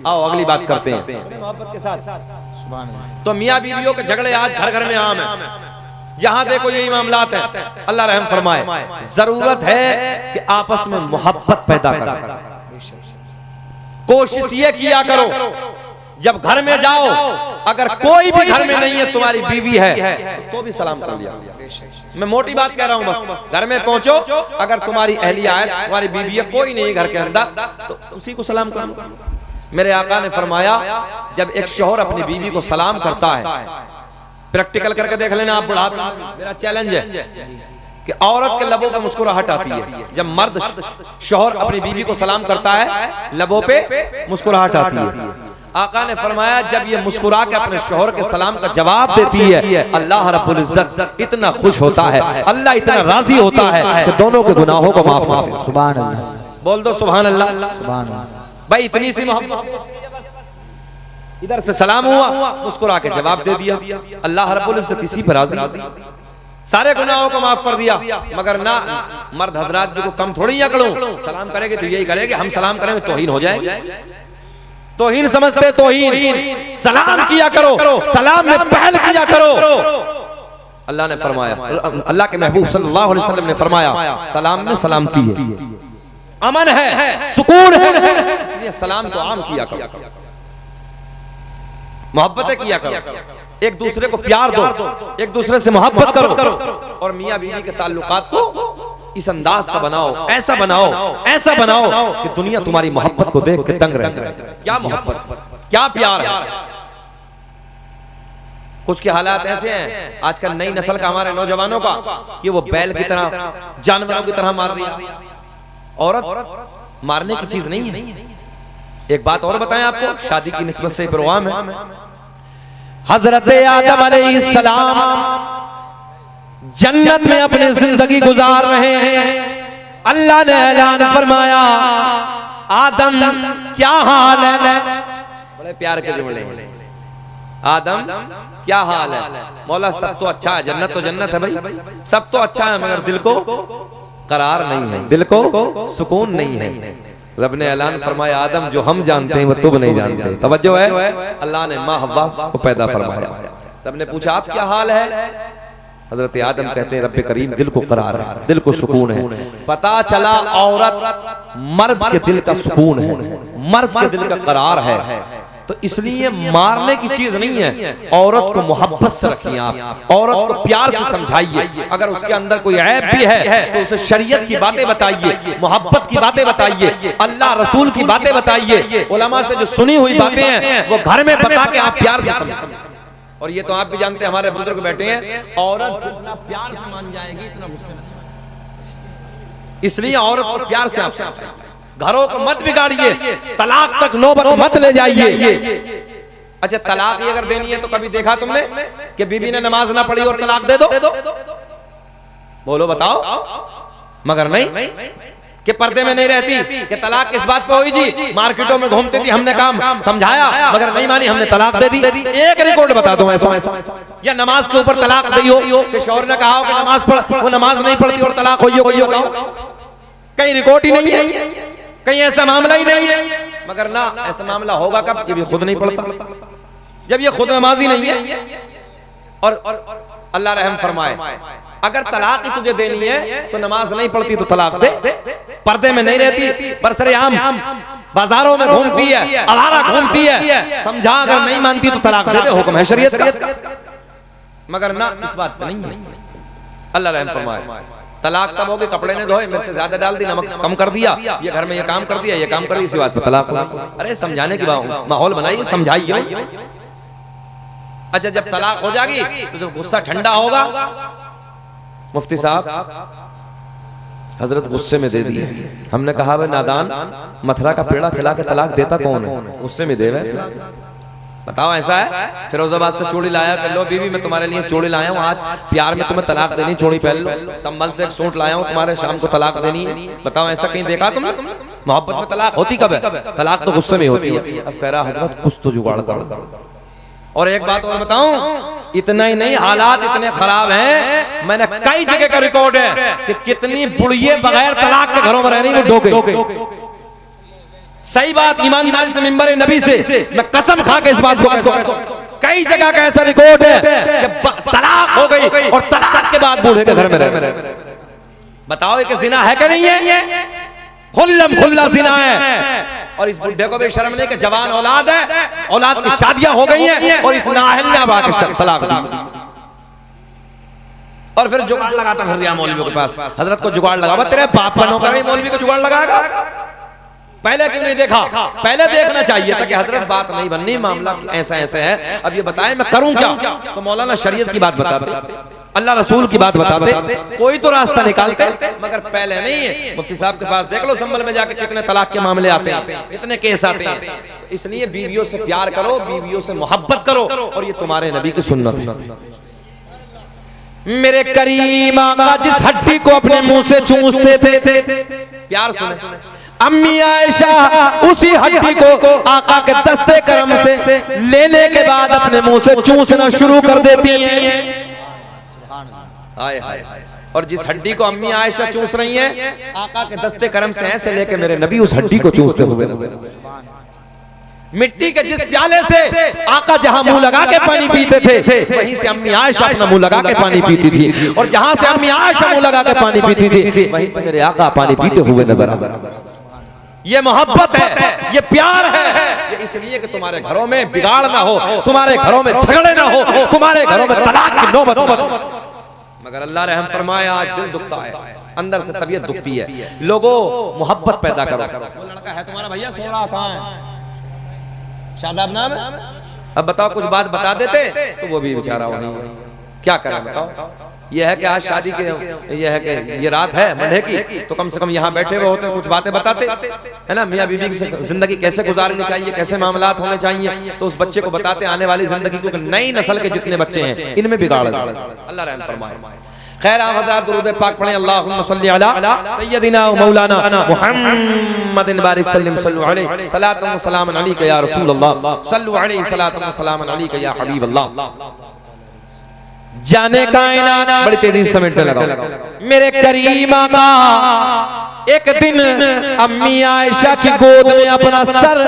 आओ अगली बात करते हैं मोहब्बत के साथ। तो मियाँ बीवियों के झगड़े आज घर घर में आम है, जहां देखो यही मामलात है। अल्लाह रहम फरमाए, जरूरत है कि आपस में मोहब्बत पैदा करो। कोशिश ये किया करो जब घर में जाओ, अगर कोई भी घर में नहीं है, तुम्हारी बीवी है तो भी सलाम कर लिया। मैं मोटी बात कह रहा हूं, बस घर में पहुंचो, अगर तुम्हारी अहलिया है, तुम्हारी बीवी है, कोई नहीं घर के अंदर, तो उसी को सलाम करो। मेरे आका ने फरमाया, जब एक शौहर अपनी बीवी को सलाम करता है, प्रैक्टिकल करके देख लेना आप बुढ़ापे, मेरा चैलेंज है कि औरत के लबों पे मुस्कुराहट आती है। जब मर्द शौहर अपनी बीवी को सलाम करता है, लबों पे मुस्कुराहट आती है। आका ने फरमाया, जब ये मुस्कुरा के अपने शौहर के सलाम का जवाब देती है, अल्लाह रब्बुल इज्जत इतना खुश होता है, अल्लाह इतना राजी होता है कि दोनों के गुनाहों को माफ कर दे। सुभान अल्लाह, बोल दो सुभान अल्लाह। सुभान अल्लाह। भाई इतनी सी मोहब्बत, इधर से सलाम हुआ, मुस्कुरा के जवाब दे दिया, अल्लाह रब्बुल इज्जत इसी पर राजी, सारे गुनाहों को माफ कर दिया। मगर ना, मर्द हजरात भी को कम थोड़ी अकड़ो, सलाम करेंगे तो यही करेंगे, हम सलाम करेंगे तौहीन हो जाएगी। तौहीन समझते, तौहीन सलाम किया करो, सलाम में पहल किया करो। अल्लाह ने फरमाया, अल्लाह के महबूब सल्लल्लाहु अलैहि वसल्लम ने फरमाया, सलाम में सलामती है, अमन है, सुकून है, इसलिए सलाम को आम किया करो, मोहब्बतें किया करो, एक दूसरे को प्यार दो, एक दूसरे से मोहब्बत करो, और मियाँ बीवी के ताल्लुकात को इस अंदाज का बनाओ, ऐसा बनाओ, ऐसा बनाओ कि दुनिया तुम्हारी मोहब्बत को देख के दंग रह जाए। क्या मोहब्बत, क्या प्यार है। कुछ के हालात ऐसे हैं आजकल नई नस्ल का, हमारे नौजवानों का, कि वो बैल की तरह, जानवरों की तरह मार रही है। औरत मारने की चीज नहीं है। एक बात और बताएं आपको, शादी की निस्बत से प्रोग्राम है। हजरत आदम अलैहिस्सलाम जन्नत में अपनी जिंदगी गुजार रहे हैं। अल्लाह ने ऐलान फरमाया, आदम क्या हाल है। बड़े प्यार के जुमले, आदम क्या हाल है। मौला सब तो अच्छा है, जन्नत तो जन्नत है भाई, सब तो अच्छा है, मगर दिल को करार नहीं है, दिल को सुकून नहीं है। रब ने ऐलान फरमाया, आदम जो हम जानते हैं वो तुम नहीं जानते। तवज्जो है, अल्लाह ने माँ हव्वा को पैदा फरमाया। तब ने पूछा, आप क्या हाल है। हजरत आदम कहते हैं, रब्बे करीम दिल को करार है, दिल को सुकून है। पता चला औरत मर्द के दिल का सुकून है, मर्द के दिल का करार है। तो इसलिए मारने की चीज नहीं है, औरत को मोहब्बत से रखिए आप, औरत को प्यार से समझाइए। अगर उसके अंदर कोई ऐब भी है तो उसे शरीयत की बातें बताइए, मोहब्बत की बातें बताइए, अल्लाह रसूल की बातें बताइए, उलमा से जो सुनी हुई बातें हैं वो घर में बता के आप प्यार से समझाइए। और ये तो आप भी जानते हैं, हमारे बुजुर्ग बैठे हैं, औरत कितना प्यार से मान जाएगी, इतना गुस्से में। इसलिए औरत को प्यार से आप समझाइए, घरों को मत बिगाड़िए, तलाक तक नौबत मत ले जाइए। अच्छा, तलाक ही अगर देनी है तो कभी देखा तुमने कि बीवी ने नमाज ना पढ़ी और तलाक दे दो? बोलो बताओ। मगर नहीं कि पर्दे में नहीं रहती, कि तलाक किस बात पे हुई जी, मार्केटों में घूमती थी, हमने काम समझाया मगर नहीं मानी, हमने तलाक दे दी। एक रिकॉर्ड बता दो ऐसा, या नमाज के ऊपर तलाक दी हो कि शौहर ने कहा हो कि नमाज पढ़, वो नमाज नहीं पढ़ती और तलाक हुई हो, कोई बताओ? कहीं रिकॉर्ड ही नहीं है, कहीं ऐसा मामला ही नहीं है। मगर ना, ऐसा मामला होगा कब, ये भी खुद नहीं पढ़ता, जब ये खुद नमाजी नहीं है। और अल्लाह रहम फरमाए, अगर तलाक ही तुझे देनी है तो नमाज नहीं पढ़ती तो तलाक दे, पर्दे में नहीं रहती, बरसरे-आम बाजारों में घूमती है, आवारा घूमती है, समझा, अगर नहीं मानती तो तलाक दे दे, हुक्म है शरीयत का। मगर ना, इस बात पर नहीं है। अल्लाह रहम फरमाए, तलाक तब होगी, कपड़े ने धोए, मिर्च ज्यादा डाल दी, नमक कम कर दिया, ये घर में ये काम कर दिया, ये काम कर दिया, इसी बात पर तलाक। अरे समझाने की माहौल बनाइए, समझाइए। अच्छा, जब तलाक हो जाएगी तो जब गुस्सा ठंडा होगा, मुफ्ती साहब हजरत गुस्से में दे दिए। हमने कहा, भाई नादान, मथुरा का पेड़ा खिला के तलाक देता कौन है? गुस्से में दे रहे, बताओ ऐसा है? फिरोजाबाद से चूड़ी लाया कर लो, बीवी मैं तुम्हारे लिए चूड़ी लाया हूँ, आज प्यार में तुम्हें तलाक देनी, चूड़ी पहन लो। संभल से एक सूट लाया हूँ, तुम्हारे शाम को तलाक देनी है। बताओ ऐसा कहीं देखा तुमने? मोहब्बत में तलाक होती कब है? तलाक तो गुस्से में होती है। अब कह रहा हजरत कुछ तो जुगाड़ करो। और एक बात और बताऊं, इतना ही नहीं, हालात इतने खराब हैं, मैंने कई जगह का रिकॉर्ड है कि कितनी बुढ़िये बगैर तलाक के घरों में रह रही, वो डोके। सही बात, ईमानदारी से मिंबर नबी से मैं कसम खा के इस बात को कहता हूं, कई जगह का ऐसा रिकॉर्ड है कि तलाक हो गई और तलाक के बाद बूढ़े के घर में रहे। बताओ ये जिना है कि नहीं है? खुल्लम खुल्ला जिना है। और इस बुढ़े को भी शर्म नहीं कि जवान औलाद है, औलाद की शादियां हो गई हैं और इस नाअहल ने आबा के तलाक दी। और फिर जुगाड़ लगाता फिर गया मौलवियों के पास, हजरत को जुगाड़ लगा, तेरे बाप बनों का नहीं मौलवी को जुगाड़ लगाएगा। पहले क्यों नहीं देखा? पहले देखना चाहिए था कि हजरत बात नहीं बननी, मामला ऐसा ऐसा है, अब ये बताएं मैं करूं क्या? तो मौलाना शरीयत की बात बताते, अल्लाह रसूल की बात बताते, कोई तो रास्ता निकालते, मगर पहले नहीं है। मुफ्ती साहब के पास देख लो संभल में जाके कितने तलाक के मामले आते हैं, इतने केस आते हैं। तो इसलिए बीवियों से प्यार करो, बीवियों से मोहब्बत करो, और ये तुम्हारे नबी की सुन्नत है। मेरे करीम आका जिस हड्डी को अपने मुंह से चूसते थे, प्यार सुने, अम्मी आयशा उसी हड्डी को आका के दस्ते करम से लेने के बाद अपने मुंह से चूसना शुरू कर देती हैं। हाय हाय। और जिस हड्डी को अम्मी आयशा चूस रही हैं, आका के दस्ते करम से ऐसे लेके मेरे नबी उस हड्डी को चूसते हुए नजर। मिट्टी के जिस प्याले से आका जहां मुंह लगा के पानी पीते थे, वहीं से अम्मी आयशा अपना मुंह लगा के पानी पीती थी, और जहां से अम्मी आयशा मुंह लगा के पानी पीती थी, वहीं से मेरे आका पानी पीते हुए नजर आ रहा। ये मोहब्बत है, ये प्यार है, ये इसलिए कि तुम्हारे घरों में बिगाड़ ना हो, तुम्हारे घरों में झगड़े ना हो, तुम्हारे घरों में तलाक की नौबत ना हो। मगर अल्लाह रहम फरमाए, आज दिल दुखता है, अंदर से तबीयत दुखती है। लोगों मोहब्बत पैदा करो। वो लड़का है तुम्हारा भैया, सो रहा कहाँ है? शादाब नाम है। अब बताओ कुछ बात बता देते तो वो भी बेचारा वही है, क्या करें बताओ। ये है कि आज शादी के, ये है कि ये रात है मंडे की, तो कम से कम यहाँ बैठे हुए होते, कुछ बातें बताते, है ना, मियाँ बीवी की जिंदगी कैसे गुजारनी चाहिए, कैसे मामलात होने चाहिए, तो उस बच्चे को बताते आने वाली जिंदगी को, नई नस्ल के जितने बच्चे हैं इनमें बिगाड़। अल्लाह रहम फरमाए। खैर आप हज़रात दुरूद पाक पढ़ें, अल्लाहुम्मा सल्ली अला सय्यदिना व मौलाना मुहम्मदिन बारिक सल्लल्लाहु अलैहि सलातु व सलाम अलैका या रसूल अल्लाह, सल्लु अलैहि सलातु व सलाम अलैका या हबीब अल्लाह। जाने कायनात बड़ी तेजी से समेटने लगा। मेरे करीम आका एक दिन अम्मी आयशा की गोद में अपना सर,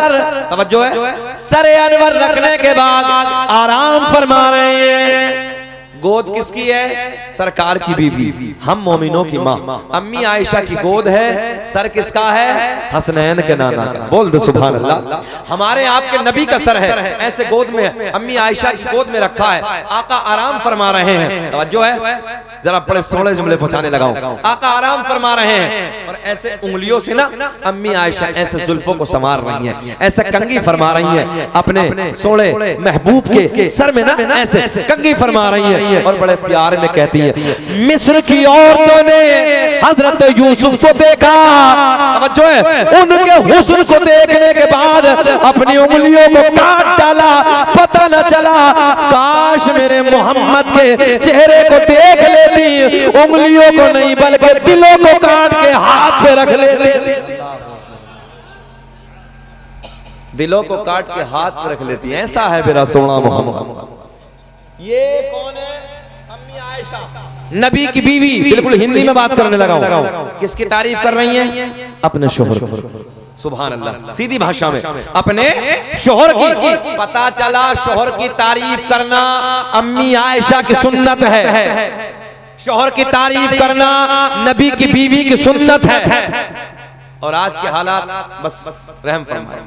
तवज्जो है, सर अनवर रखने के बाद आराम फरमा रहे हैं। गोद किसकी है? सरकार की बीवी, हम मोमिनों की माँ अम्मी आयशा की गोद है। सर किसका है? हसनैन के नाना का। बोल दो सुभान अल्लाह। हमारे आपके नबी का सर है, ऐसे गोद में अम्मी आयशा की गोद में रखा है। आका आराम फरमा रहे हैं, तवज्जो है, जरा बड़े सोलह जुमले पहुंचाने लगाओ। आका आराम फरमा रहे हैं और ऐसे उंगलियों से ना अम्मी आयशा ऐसे जुल्फों को संवार रही हैं, ऐसे कंघी फरमा रही हैं अपने सोने महबूब के सर में ना, ऐसे कंघी फरमा रही हैं और बड़े प्यार में कहती है, मिस्र की औरतों ने हजरत यूसुफ को देखा, जो है उनके हुस्न को देखने के बाद अपनी उंगलियों को काट डाला, पता न चला, काश मेरे मोहम्मद के चेहरे को देख लेती, उंगलियों को नहीं बल्कि दिलों को काट के हाथ पे रख लेती, दिलों को काट के हाथ पे रख लेती। ऐसा है मेरा सोना मोहम्मद। ये कौन है? अम्मी आयशा, नबी की बीवी। बिल्कुल हिंदी में बात करने लगा हूं। किसकी तारीफ कर रही हैं? अपने शोहर की। सुभान अल्लाह, सीधी भाषा में अपने शोहर की। पता चला शोहर की तारीफ करना अम्मी आयशा की सुन्नत है, शोहर की तारीफ करना नबी की बीवी की सुन्नत है। और आज के हालात बस रहम फरमाए,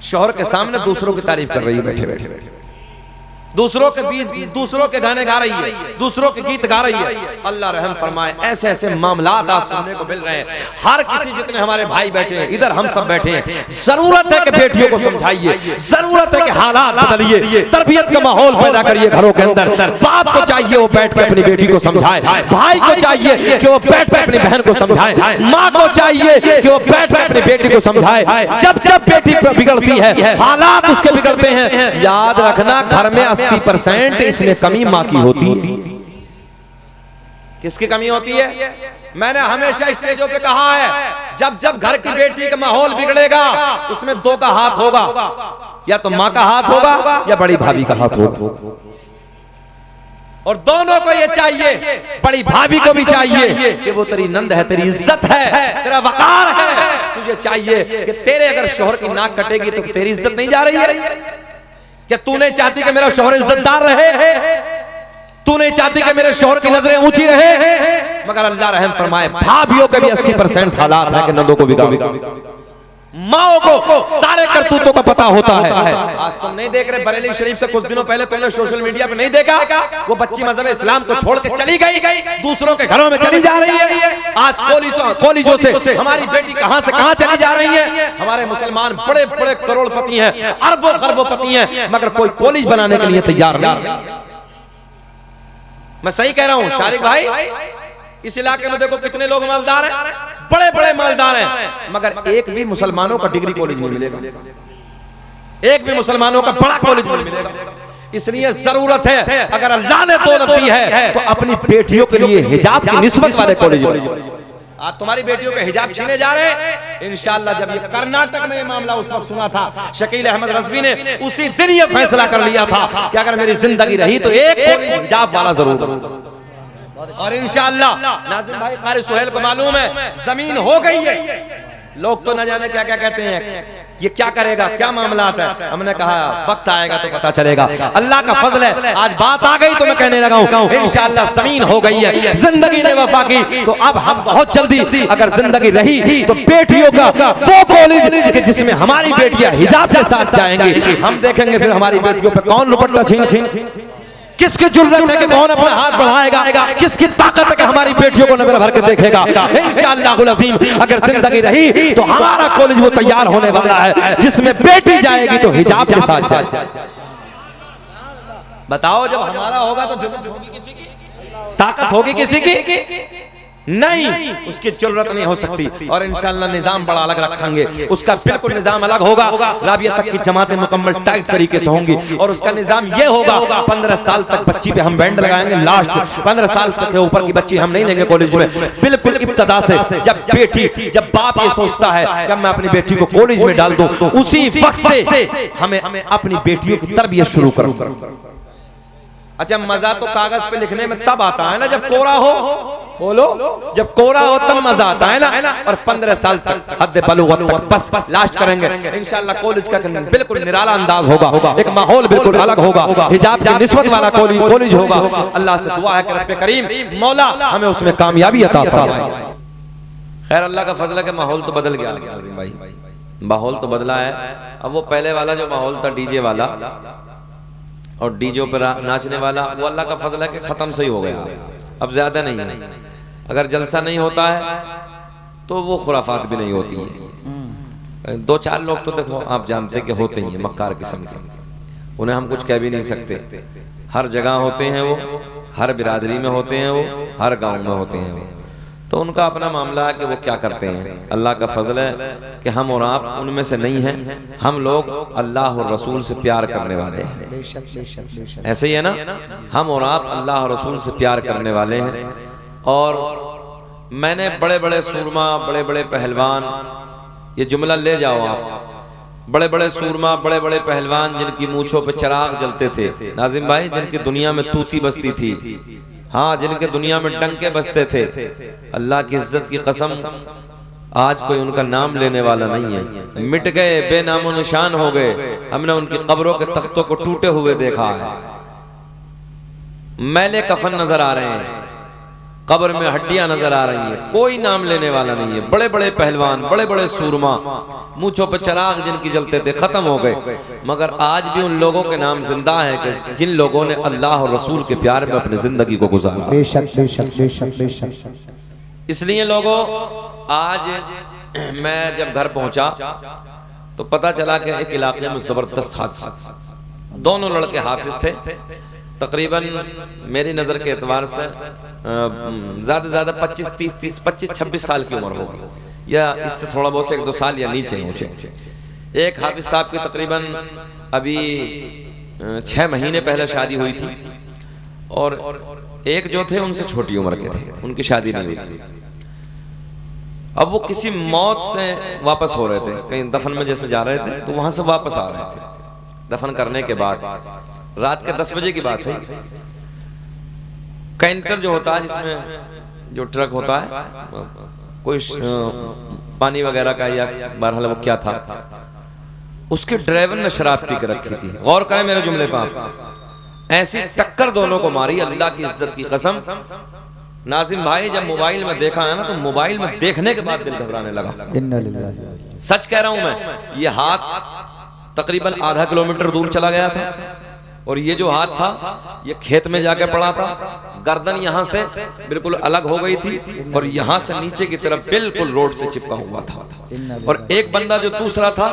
शोहर के सामने दूसरों की तारीफ कर रही है, बैठे बैठे दूसरों के बीच दूसरों के गाने गा रही है, दूसरों के गीत गा रही है। अल्लाह रहम फरमाए, ऐसे ऐसे मामलात आज सुनने को मिल रहे हैं। हर किसी, जितने हमारे भाई बैठे हैं इधर, हम सब बैठे हैं, जरूरत है कि बेटियों को समझाइए, जरूरत है कि हालात बदलिए, तरबियत का माहौल पैदा करिए घरों के अंदर। बाप को चाहिए वो बैठ के अपनी बेटी को समझाए, भाई को चाहिए कि वो बैठ के अपनी बहन को समझाए, माँ को चाहिए कि वो बैठ के अपनी बेटी को समझाए। जब जब बेटी बिगड़ती है, हालात उसके बिगड़ते हैं, याद रखना घर में 80% इसमें कमी मां की होती है। किसकी कमी होती है? मैंने हमेशा स्टेजों पे कहा है, जब जब घर की बेटी का माहौल बिगड़ेगा उसमें दो का हाथ होगा, या तो मां का हाथ होगा या बड़ी भाभी का हाथ होगा। और दोनों को ये चाहिए, बड़ी भाभी को भी चाहिए कि वो तेरी नंद है, तेरी इज्जत है, तेरा वकार है। तुझे चाहिए कि तेरे अगर शोहर की नाक कटेगी तो तेरी इज्जत नहीं जा रही है। क्या तू नहीं चाहती कि मेरा शोहर इज्जतदार रहे? तू नहीं चाहती कि मेरे शोहर की नजरें ऊंची रहे? मगर अल्लाह रहम फरमाए, भाभीियों के भी 80% हालात है कि नंदों को बिगाड़, माओ को सारे करतूतों का पता होता है। आज तुम नहीं देख रहे बरेली शरीफ के कुछ दिनों पहले तुमने सोशल मीडिया पे नहीं देखा, वो बच्ची मजहब इस्लाम को छोड़ के चली गई, दूसरों के घरों में चली जा रही है। आज कॉलेजों से हमारी बेटी कहां से कहां चली जा रही है। हमारे मुसलमान बड़े बड़े करोड़पति हैं, अरबों खरबोपति हैं, मगर कोई कॉलेज बनाने के लिए तैयार नहीं। मैं सही कह रहा हूं शारिक भाई? इस इलाके में देखो कितने लोग मालदार हैं, बड़े बड़े मालदार हैं, मगर एक भी मुसलमानों का डिग्री कॉलेज नहीं मिलेगा, एक भी मुसलमानों का बड़ा कॉलेज नहीं मिलेगा। इसलिए जरूरत है, अगर अल्लाह ने दौलत दी है तो अपनी बेटियों के लिए हिजाब की निस्बत वाले कॉलेज। आज तुम्हारी बेटियों के हिजाब छीने जा रहे हैं। इंशाअल्लाह जब ये कर्नाटक में ये मामला उस वक्त सुना था, शकील अहमद रज़वी ने उसी दिन ये फैसला कर लिया था कि अगर मेरी जिंदगी रही तो एक हिजाब वाला जरूर। और इंशाअल्लाह नाज़िम भाई कारी सुहेल को मालूम है, जमीन हो गई है। लोग तो न जाने क्या क्या कहते हैं, ये क्या करेगा, क्या मामला है। हमने कहा वक्त आएगा तो पता चलेगा। अल्लाह का फजल है, आज बात आ गई तो मैं कहने लगा हूं इंशाअल्लाह जमीन हो गई है, जिंदगी ने वफा की। तो अब हम बहुत जल्दी अगर जिंदगी रही तो बेटियों का वो कॉलेज कि जिसमें हमारी बेटियां हिजाब के साथ जाएंगी। हम देखेंगे फिर हमारी बेटियों पे कौन दुपट्टा छीन, किसकी जुर्रत है कि कौन अपना हाथ बढ़ाएगा, किसकी ताकत है कि हमारी बेटियों को नजर भर के देखेगा। इंशाअल्लाह अज़ीम अगर जिंदगी रही तो हमारा कॉलेज वो तैयार होने वाला है जिसमें बेटी जाएगी तो हिजाब के साथ जाए। बताओ जब हमारा होगा तो जुर्रत होगी किसी की, ताकत होगी किसी की? नहीं, उसकी जरूरत नहीं हो सकती। और इंशाअल्लाह निजाम बड़ा अलग रखेंगे, उसका बिल्कुल निजाम अलग होगा। राबिया तक की जमातें मुकम्मल टाइट तरीके से होंगी और उसका निजाम ये होगा 15 साल तक बच्ची पे हम बैंड लगाएंगे, लास्ट 15 साल तक के ऊपर की बच्ची हम नहीं लेंगे कॉलेज में। बिल्कुल इब्तदा से जब बाप ये सोचता है कि मैं अपनी बेटी को कॉलेज में डाल दूं, उसी वक्त से हमें अपनी बेटियों की तरबियत शुरू करूंगा। अच्छा, मजा तो कागज पे लिखने में तब आता है ना जब कोरा हो, बोलो, जब कोरा हो तब मजा आता है ना। और 15 साल तक हद बलूगत तक बस लास्ट करेंगे इंशाअल्लाह। कॉलेज का बिल्कुल निराला अंदाज होगा, एक माहौल बिल्कुल अलग होगा, हिजाब की निस्बत वाला कॉलेज होगा। अल्लाह से दुआ है कि रब्बे करीम मौला हमें उसमें कामयाबी अता फरमाए। खैर अल्लाह का फजल है कि माहौल तो बदल गया भाई, माहौल तो बदला है। अब वो पहले वाला जो माहौल था डीजे वाला और डीजे पर नाचने वाला, वो अल्लाह का फजल है कि खत्म सही हो गया, अब ज्यादा नहीं है। अगर जलसा नहीं होता है तो वो खुराफात भी नहीं होती है। 2-4 लोग तो देखो आप जानते कि होते ही हैं मक्कार किस्म के, उन्हें हम कुछ कह भी नहीं सकते। हर जगह होते हैं वो, हर बिरादरी में होते हैं वो, हर गांव में होते हैं वो, तो उनका अपना मामला है कि वो क्या करते हैं। अल्लाह का फजल है कि हम और आप उनमें से नहीं हैं। हम लोग अल्लाह और रसूल से प्यार करने वाले हैं, ऐसे ही है ना। हम और आप अल्लाह और रसूल से प्यार करने वाले हैं। और मैंने बड़े बड़े सूरमा, बड़े बड़े पहलवान, ये जुमला ले जाओ आप, बड़े बड़े सूरमा, बड़े बड़े पहलवान जिनकी मूंछों पे चिराग जलते थे नाजिम भाई, जिनकी दुनिया में तूती बसती थी, हाँ, जिनके दुनिया में डंके बजते थे, अल्लाह की इज्जत की कसम आज कोई उनका नाम लेने वाला नहीं है। मिट गए, बेनामो निशान हो गए। हमने उनकी कब्रों के तख्तों को टूटे हुए देखा है, मैले कफन नजर आ रहे हैं, कब्र में हड्डियां नजर आ रही हैं, कोई नाम लेने वाला नहीं है। बड़े बड़े पहलवान, बड़े बड़े सूरमा, मूंछों पे चिराग जिनकी जलते थे, खत्म हो गए। मगर आज भी उन लोगों के नाम जिंदा है कि जिन लोगों ने अल्लाह और रसूल के प्यार में अपनी जिंदगी को गुजारा। बेशक बेशक बेशक बेशक। इसलिए लोगों, आज मैं जब घर पहुंचा तो पता चला कि एक इलाके में जबरदस्त हादसा, दोनों लड़के हाफिज थे, तकरीबन मेरी नज़र के एतबार से ज़्यादा से ज़्यादा 25-26 साल की उम्र होगी, या इससे थोड़ा बहुत 1-2 साल या नीचे ऊंचे। एक हाफिज साहब की तकरीबन अभी 6 महीने पहले शादी हुई थी, और एक जो थे उनसे छोटी उम्र के थे, उनकी शादी नहीं हुई थी। अब वो किसी मौत से वापस हो रहे थे, कहीं दफन में जैसे जा रहे थे, तो वहां से वापस आ रहे थे दफन करने के बाद। रात के 10 बजे की बात है। कैंटर जो होता है, जिसमें जो ट्रक होता है, कोई पानी वगैरह का या बहरहाल वो क्या था, उसके ड्राइवर ने शराब पी के रखी थी। गौर करें मेरे जुमले पर आप। ऐसी टक्कर दोनों को मारी, अल्लाह की इज्जत की कसम। नाजिम भाई, जब मोबाइल में देखा है ना, तो मोबाइल में देखने के बाद दिल घबराने लगा। सच कह रहा हूं मैं। ये हाथ तकरीबन आधा किलोमीटर दूर चला गया था, और ये जो हाथ था ये खेत में जाके पड़ा था। गर्दन यहाँ से बिल्कुल अलग हो गई थी, और यहाँ से नीचे की तरफ बिल्कुल रोड से चिपका हुआ था। और एक बंदा जो दूसरा था,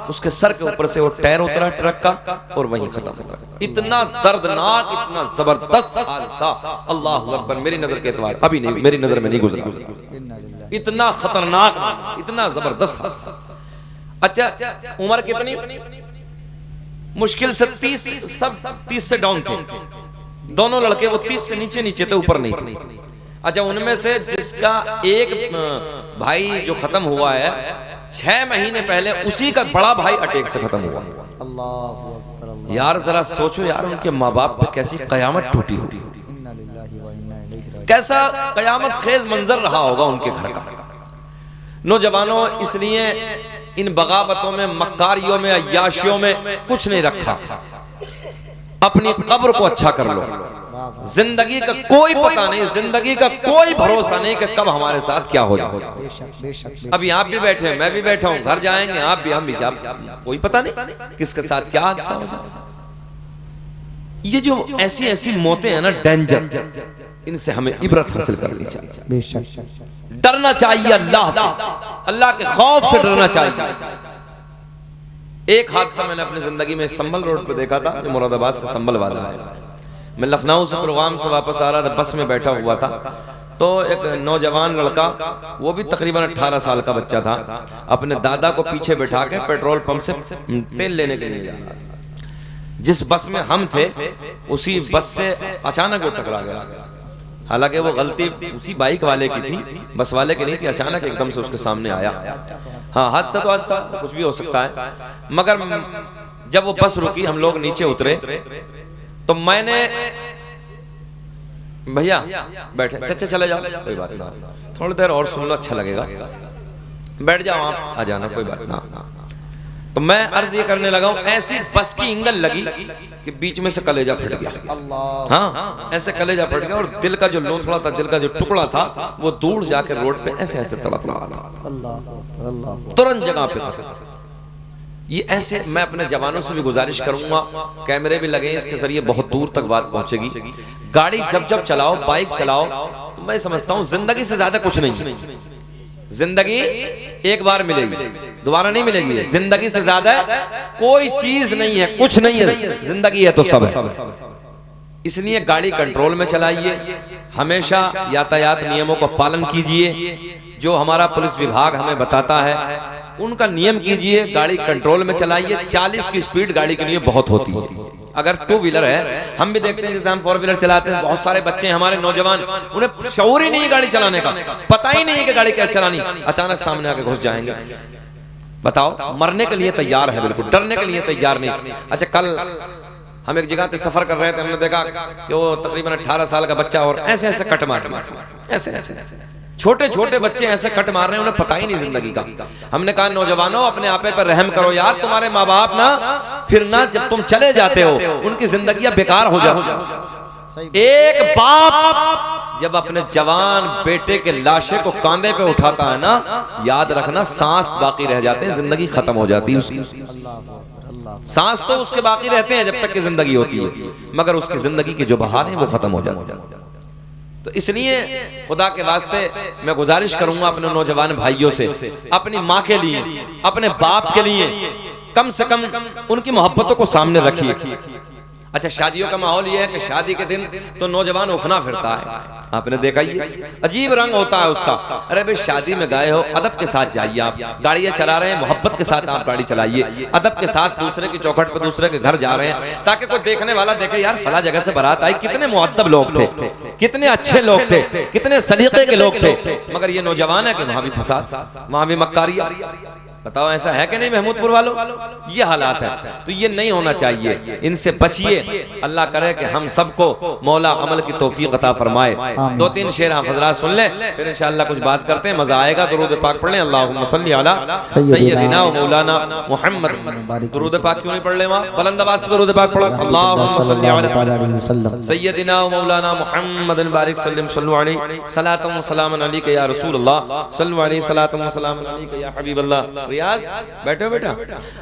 उसके सर के ऊपर से वो टायर उतरा ट्रक का, और वहीं खत्म हो गया। इतना दर्दनाक, इतना जबरदस्त हादसा, अल्लाह अकबर, मेरी नजर के एतबार अभी नहीं, मेरी नजर में नहीं गुजरा। इतना खतरनाक, इतना जबरदस्त हादसा। अच्छा, उम्र कितनी? मुश्किल से 30 से डाउन थे दोनों लड़के। वो 30 से नीचे नीचे थे, ऊपर नहीं थे। अच्छा, उनमें से जिसका एक भाई जो खत्म हुआ है 6 महीने पहले, उसी का बड़ा भाई अटैक से खत्म हुआ। अल्लाह यार, जरा सोचो यार, उनके माँ बाप पे कैसी कयामत टूटी होगी, कैसा कयामत खेज मंजर रहा होगा उनके घर का। नौजवानों, इसलिए इन बगावतों में, मक्कारियों में, अय्याशियों में कुछ नहीं रखा। अपनी कब्र को अच्छा कर लो। जिंदगी का कोई पता नहीं, जिंदगी का कोई भरोसा नहीं कि कब हमारे साथ क्या हो जाए। अभी आप भी बैठे, मैं भी बैठा हूं, घर जाएंगे आप भी, हम भी, क्या कोई पता नहीं किसके साथ क्या हादसा हो जाए। ये जो ऐसी ऐसी मौतें हैं ना, डेंजर, इनसे हमें इबरत हासिल करनी चाहिए। डरना चाहिए अल्लाह से, अल्लाह के खौफ से डरना चाहिए। एक हादसा मैंने अपनी जिंदगी में संभल रोड पे देखा था, जो मुरादाबाद से संभल वाला है। मैं लखनऊ से प्रोग्राम से वापस आ रहा था, बस में बैठा हुआ था, तो एक नौजवान लड़का, वो भी तकरीबन 18 साल का बच्चा था, अपने दादा को पीछे बैठा के पेट्रोल पंप से तेल लेने के लिए जा रहा था। जिस बस में हम थे, उसी बस से अचानक वो टकरा गया। हालांकि वो गलती उसी बाइक वाले की थी, बस वाले की नहीं थी। अचानक एकदम से उसके सामने आया। हाँ, हादसा तो हादसा, कुछ भी हो सकता है। मगर जब वो बस रुकी, हम लोग नीचे उतरे, तो मैंने, भैया बैठे, अच्छा चले जाओ, कोई बात ना, थोड़ी देर और सुन लो, अच्छा लगेगा, बैठ जाओ आप, आ जाना, कोई बात ना। तो मैं अर्ज ये करने लगा हूं, ऐसी बस की इंगल लगी कि बीच में से कलेजा फट गया। हाँ, ऐसे कलेजा फट गया, और दिल का जो लोथड़ा था, दिल का जो टुकड़ा था, वो दूर जाके रोड पे ऐसे ऐसे तड़प रहा था, तुरंत जगह पे खत्म। ये ऐसे, मैं अपने जवानों से भी गुजारिश करूंगा, कैमरे भी लगे, इसके जरिए बहुत दूर तक बात पहुंचेगी। गाड़ी जब जब चलाओ, बाइक चलाओ, तो मैं समझता हूं जिंदगी से ज्यादा कुछ नहीं है। जिंदगी एक बार मिलेगी, दोबारा नहीं मिलेगी। जिंदगी से ज्यादा कोई चीज नहीं है, कुछ नहीं है। जिंदगी है तो सब है। इसलिए गाड़ी कंट्रोल में चलाइए, हमेशा यातायात नियमों का पालन कीजिए। जो हमारा पुलिस विभाग हमें बताता है, उनका नियम कीजिए, गाड़ी कंट्रोल में चलाइए। 40 की स्पीड गाड़ी के लिए बहुत होती है। अगर 2 व्हीलर है, हम भी देखते हैं जैसे हम 4 व्हीलर चलाते हैं, बहुत सारे बच्चे हमारे नौजवान, उन्हें शऊर ही नहीं है गाड़ी चलाने का, पता ही नहीं है कि गाड़ी कैसे चलानी, अचानक सामने आके घुस जाएंगे। बताओ, मरने के लिए तैयार है, बिल्कुल डरने के लिए तैयार नहीं। अच्छा, कल हम एक जगह पे सफर कर रहे थे, हमने देखा कि वो तकरीबन 18 साल का बच्चा, और ऐसे ऐसे कट मार रहा था, ऐसे ऐसे छोटे छोटे बच्चे ऐसे कट मार रहे हैं, उन्हें पता ही नहीं जिंदगी का। हमने कहा, नौजवानों, अपने आपे पर रहम करो यार, तुम्हारे माँ बाप ना फिर ना जब तुम चले जाते हो, उनकी जिंदगियां बेकार हो जाती। एक बाप जब अपने जवान बेटे के लाशे को कांधे पे उठाता है ना, याद रखना, सांस बाकी रह जाते हैं, जिंदगी खत्म हो जाती है उसकी। सांस तो उसके बाकी रहते हैं जब तक की जिंदगी होती है, मगर उसकी जिंदगी की जो बहार है वो खत्म हो जाती है। तो इसलिए खुदा के वास्ते मैं गुजारिश करूंगा अपने नौजवान भाइयों से, अपनी माँ के लिए, अपने बाप के लिए कम से कम उनकी मोहब्बतों को सामने रखिए। अच्छा, शादियों का माहौल ये है कि शादी के दिन तो नौजवान उफना फिरता है, आपने देखा ही, अजीब रंग होता है उसका। अरे भाई, शादी में गए हो, अदब के साथ जाइए। आप गाड़ियां चला रहे हैं, मोहब्बत के साथ आप गाड़ी चलाइए, अदब के साथ दूसरे की चौखट पर दूसरे के घर जा रहे हैं, ताकि कोई देखने वाला देखे, यार फला जगह से बारात आई, कितने मुअद्दब लोग थे, कितने अच्छे लोग थे, कितने सलीके के लोग थे। मगर ये नौजवान है कि वहां भी फसाद, वहां भी मक्कारियां। बताओ ऐसा है कि नहीं महमूदपुर वालों? ये हालात है, तो ये नहीं होना चाहिए, इनसे बचिए। अल्लाह करे कि हम सबको मौला अमल की तौफीक अता फरमाए। 2-3 शेर हज़रात सुन लें, फिर इंशाअल्लाह कुछ बात करते हैं, मजा आएगा। दुरूद पाक पढ़ लें, अल्लाहुम्मा सल्ली अला सय्यदिना व मौलाना मुहम्मद। दुरूद पाक क्यों नहीं पढ़ ले? वहाँ बुलंद आवाज़ से दुरूद पाक पढ़ो, अल्लाहुम्मा सल्ली अला सय्यदिना व मौलाना मुहम्मद बारिक सल्लल्लाहु अलैहि सलातु व सलामन अलैका या रसूल अल्लाह सल्लल्लाहु अलैहि सलातु व सलामन अलैका या हबीब अल्लाह। रियाज बैठो बेटा,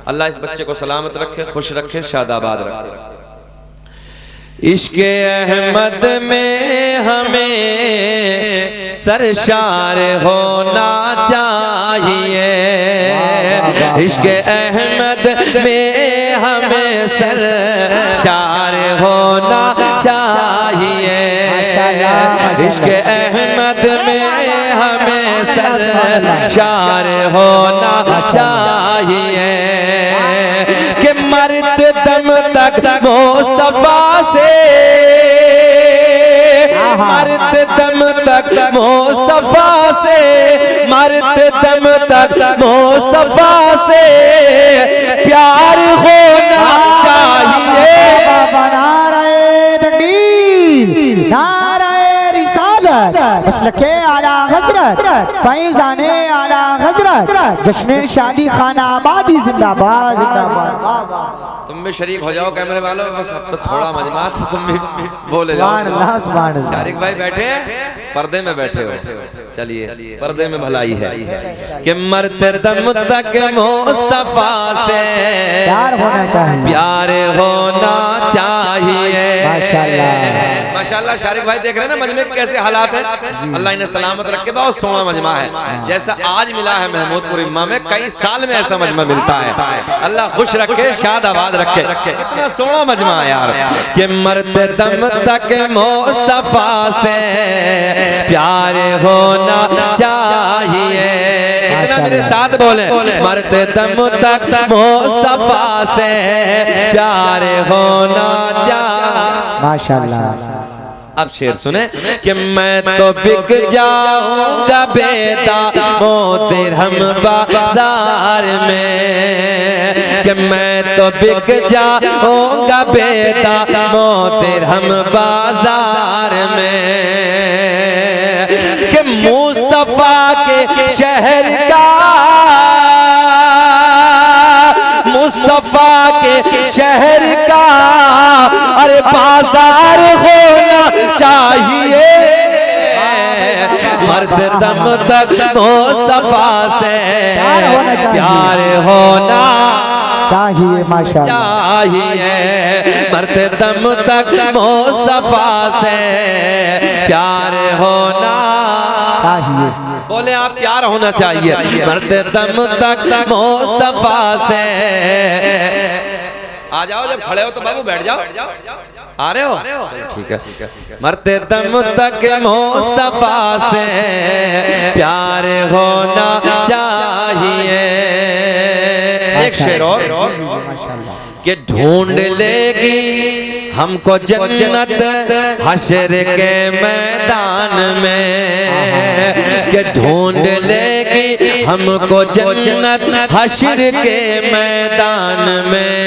अल्लाह इस बच्चे को सलामत रखे, खुश रखे, शादाबाद रखे। इश्क़े अहमद में हमें सरशार होना चाहिए, इश्क़े अहमद में हमें सरशार होना चाहिए, इश्क़े अहमद में हमें सरशार होना चाहिए कि मरते दम तक मुस्तफा से, मरते दम तक मुस्तफा से, मरते दम तक मुस्तफा से प्यार होना चाहिए। नारे तकबीर, नारे रिसालत, मसलके आला हज़रत, फैज़ाने आला हज़रत, जश्न शादी खाना आबादी जिंदाबाद जिंदाबाद। तुम भी शरीक हो जाओ कैमरे वालों, बस अब तो थोड़ा मजमा था, तुम भी बोले जाओ। शारिक भाई बैठे हैं, पर्दे में बैठे हो, चलिए पर्दे में भलाई है कि मरते दम तक मुस्तफा से प्यार होना चाहिए, प्यार होना चाहिए। माशाल्लाह माशाल्लाह। शारिक भाई देख रहे हैं ना मजमे के कैसे हालात है, अल्लाह इन्हें सलामत रखे। बहुत सोना मजमा है, जैसा आज मिला है महमूदपुर इम्मा में, कई साल में ऐसा मजमा मिलता है। अल्लाह खुश रखे, शादाबाद रखे। कितना सोना मजमा है यार कि मरते दम तक मुस्तफा से प्यार होना चाहिए। इतना मेरे साथ बोले, मरते दम तक मुस्तफा से प्यार होना चाहिए। माशाल्लाह। अब शेर सुने कि मैं तो बिक जाऊंगा बेदामो दिरहम बाजार में, कि मैं तो बिक जाऊंगा बेदामो दिरहम बाजार में, कि मुस्तफा के शहर का, मुस्तफा के शहर का अरे बाजार होना चाहिए। मरते दम तक मुस्तफा से प्यार होना चाहिए, माशाल्लाह चाहिए। मरते दम तक मुस्तफा से प्यार होना चाहिए। बोले आप प्यार होना चाहिए। मरते दम तक मुस्तफा से। आ जाओ, जब खड़े हो तो बाबू बैठ जाओ। आ रहे हो? चलो ठीक है। मरते दम तक मुस्तफा से प्यार होना चाहिए। एक शेर और कि ढूंढ लेगी हमको जन्नत हशर के मैदान में, कि ढूंढ लेगी हमको जन्नत हशर के मैदान में,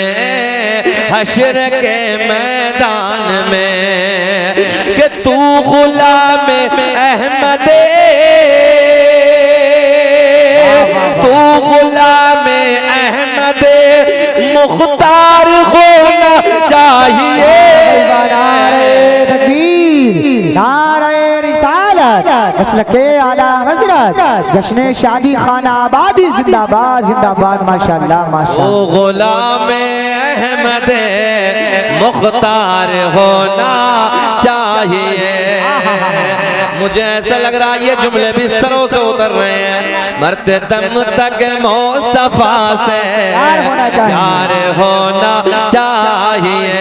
हशर के मैदान में, कि तू गुलाम अहमदे, तू गुलाम अहमदे मुख्तार होना चाहिए। नारे रिसालत, मसलके आला हज़रत, जश्न शादी खाना आबादी जिंदाबाद जिंदाबाद। माशाल्लाह माशाल्लाह। ओ गुलाम अहमद मुख्तार होना चाहिए। मुझे ऐसा लग रहा है ये जुमले भी सरों से उतर रहे हैं। मरते दम तक मुस्तफा से प्यार होना चाहिए।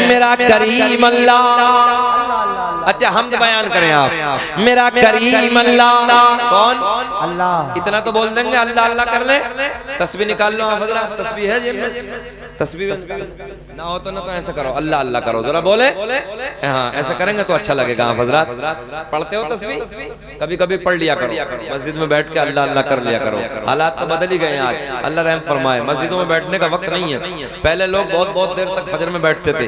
मेरा करीम अल्लाह, अच्छा हम तो बयान करें आप, मेरा करीम अल्लाह। कौन? अल्लाह। इतना तो बोल देंगे, अल्लाह अल्लाह कर ले। तस्बीह निकाल लो आप हज़रात, तस्बीह है जेब में। तस्बीह ना हो तो ऐसा करो, अल्लाह अल्लाह करो जरा, बोले हाँ ऐसा करेंगे तो अच्छा लगेगा। आप हजरात पढ़ते हो तस्बीह? कभी कभी पढ़ लिया करो, मस्जिद में बैठ के अल्लाह अल्लाह कर लिया करो। हालात तो बदल ही गए आज, अल्लाह रहम फरमाए। मस्जिदों में बैठने का वक्त नहीं है। पहले लोग बहुत देर तक फजर में बैठते थे,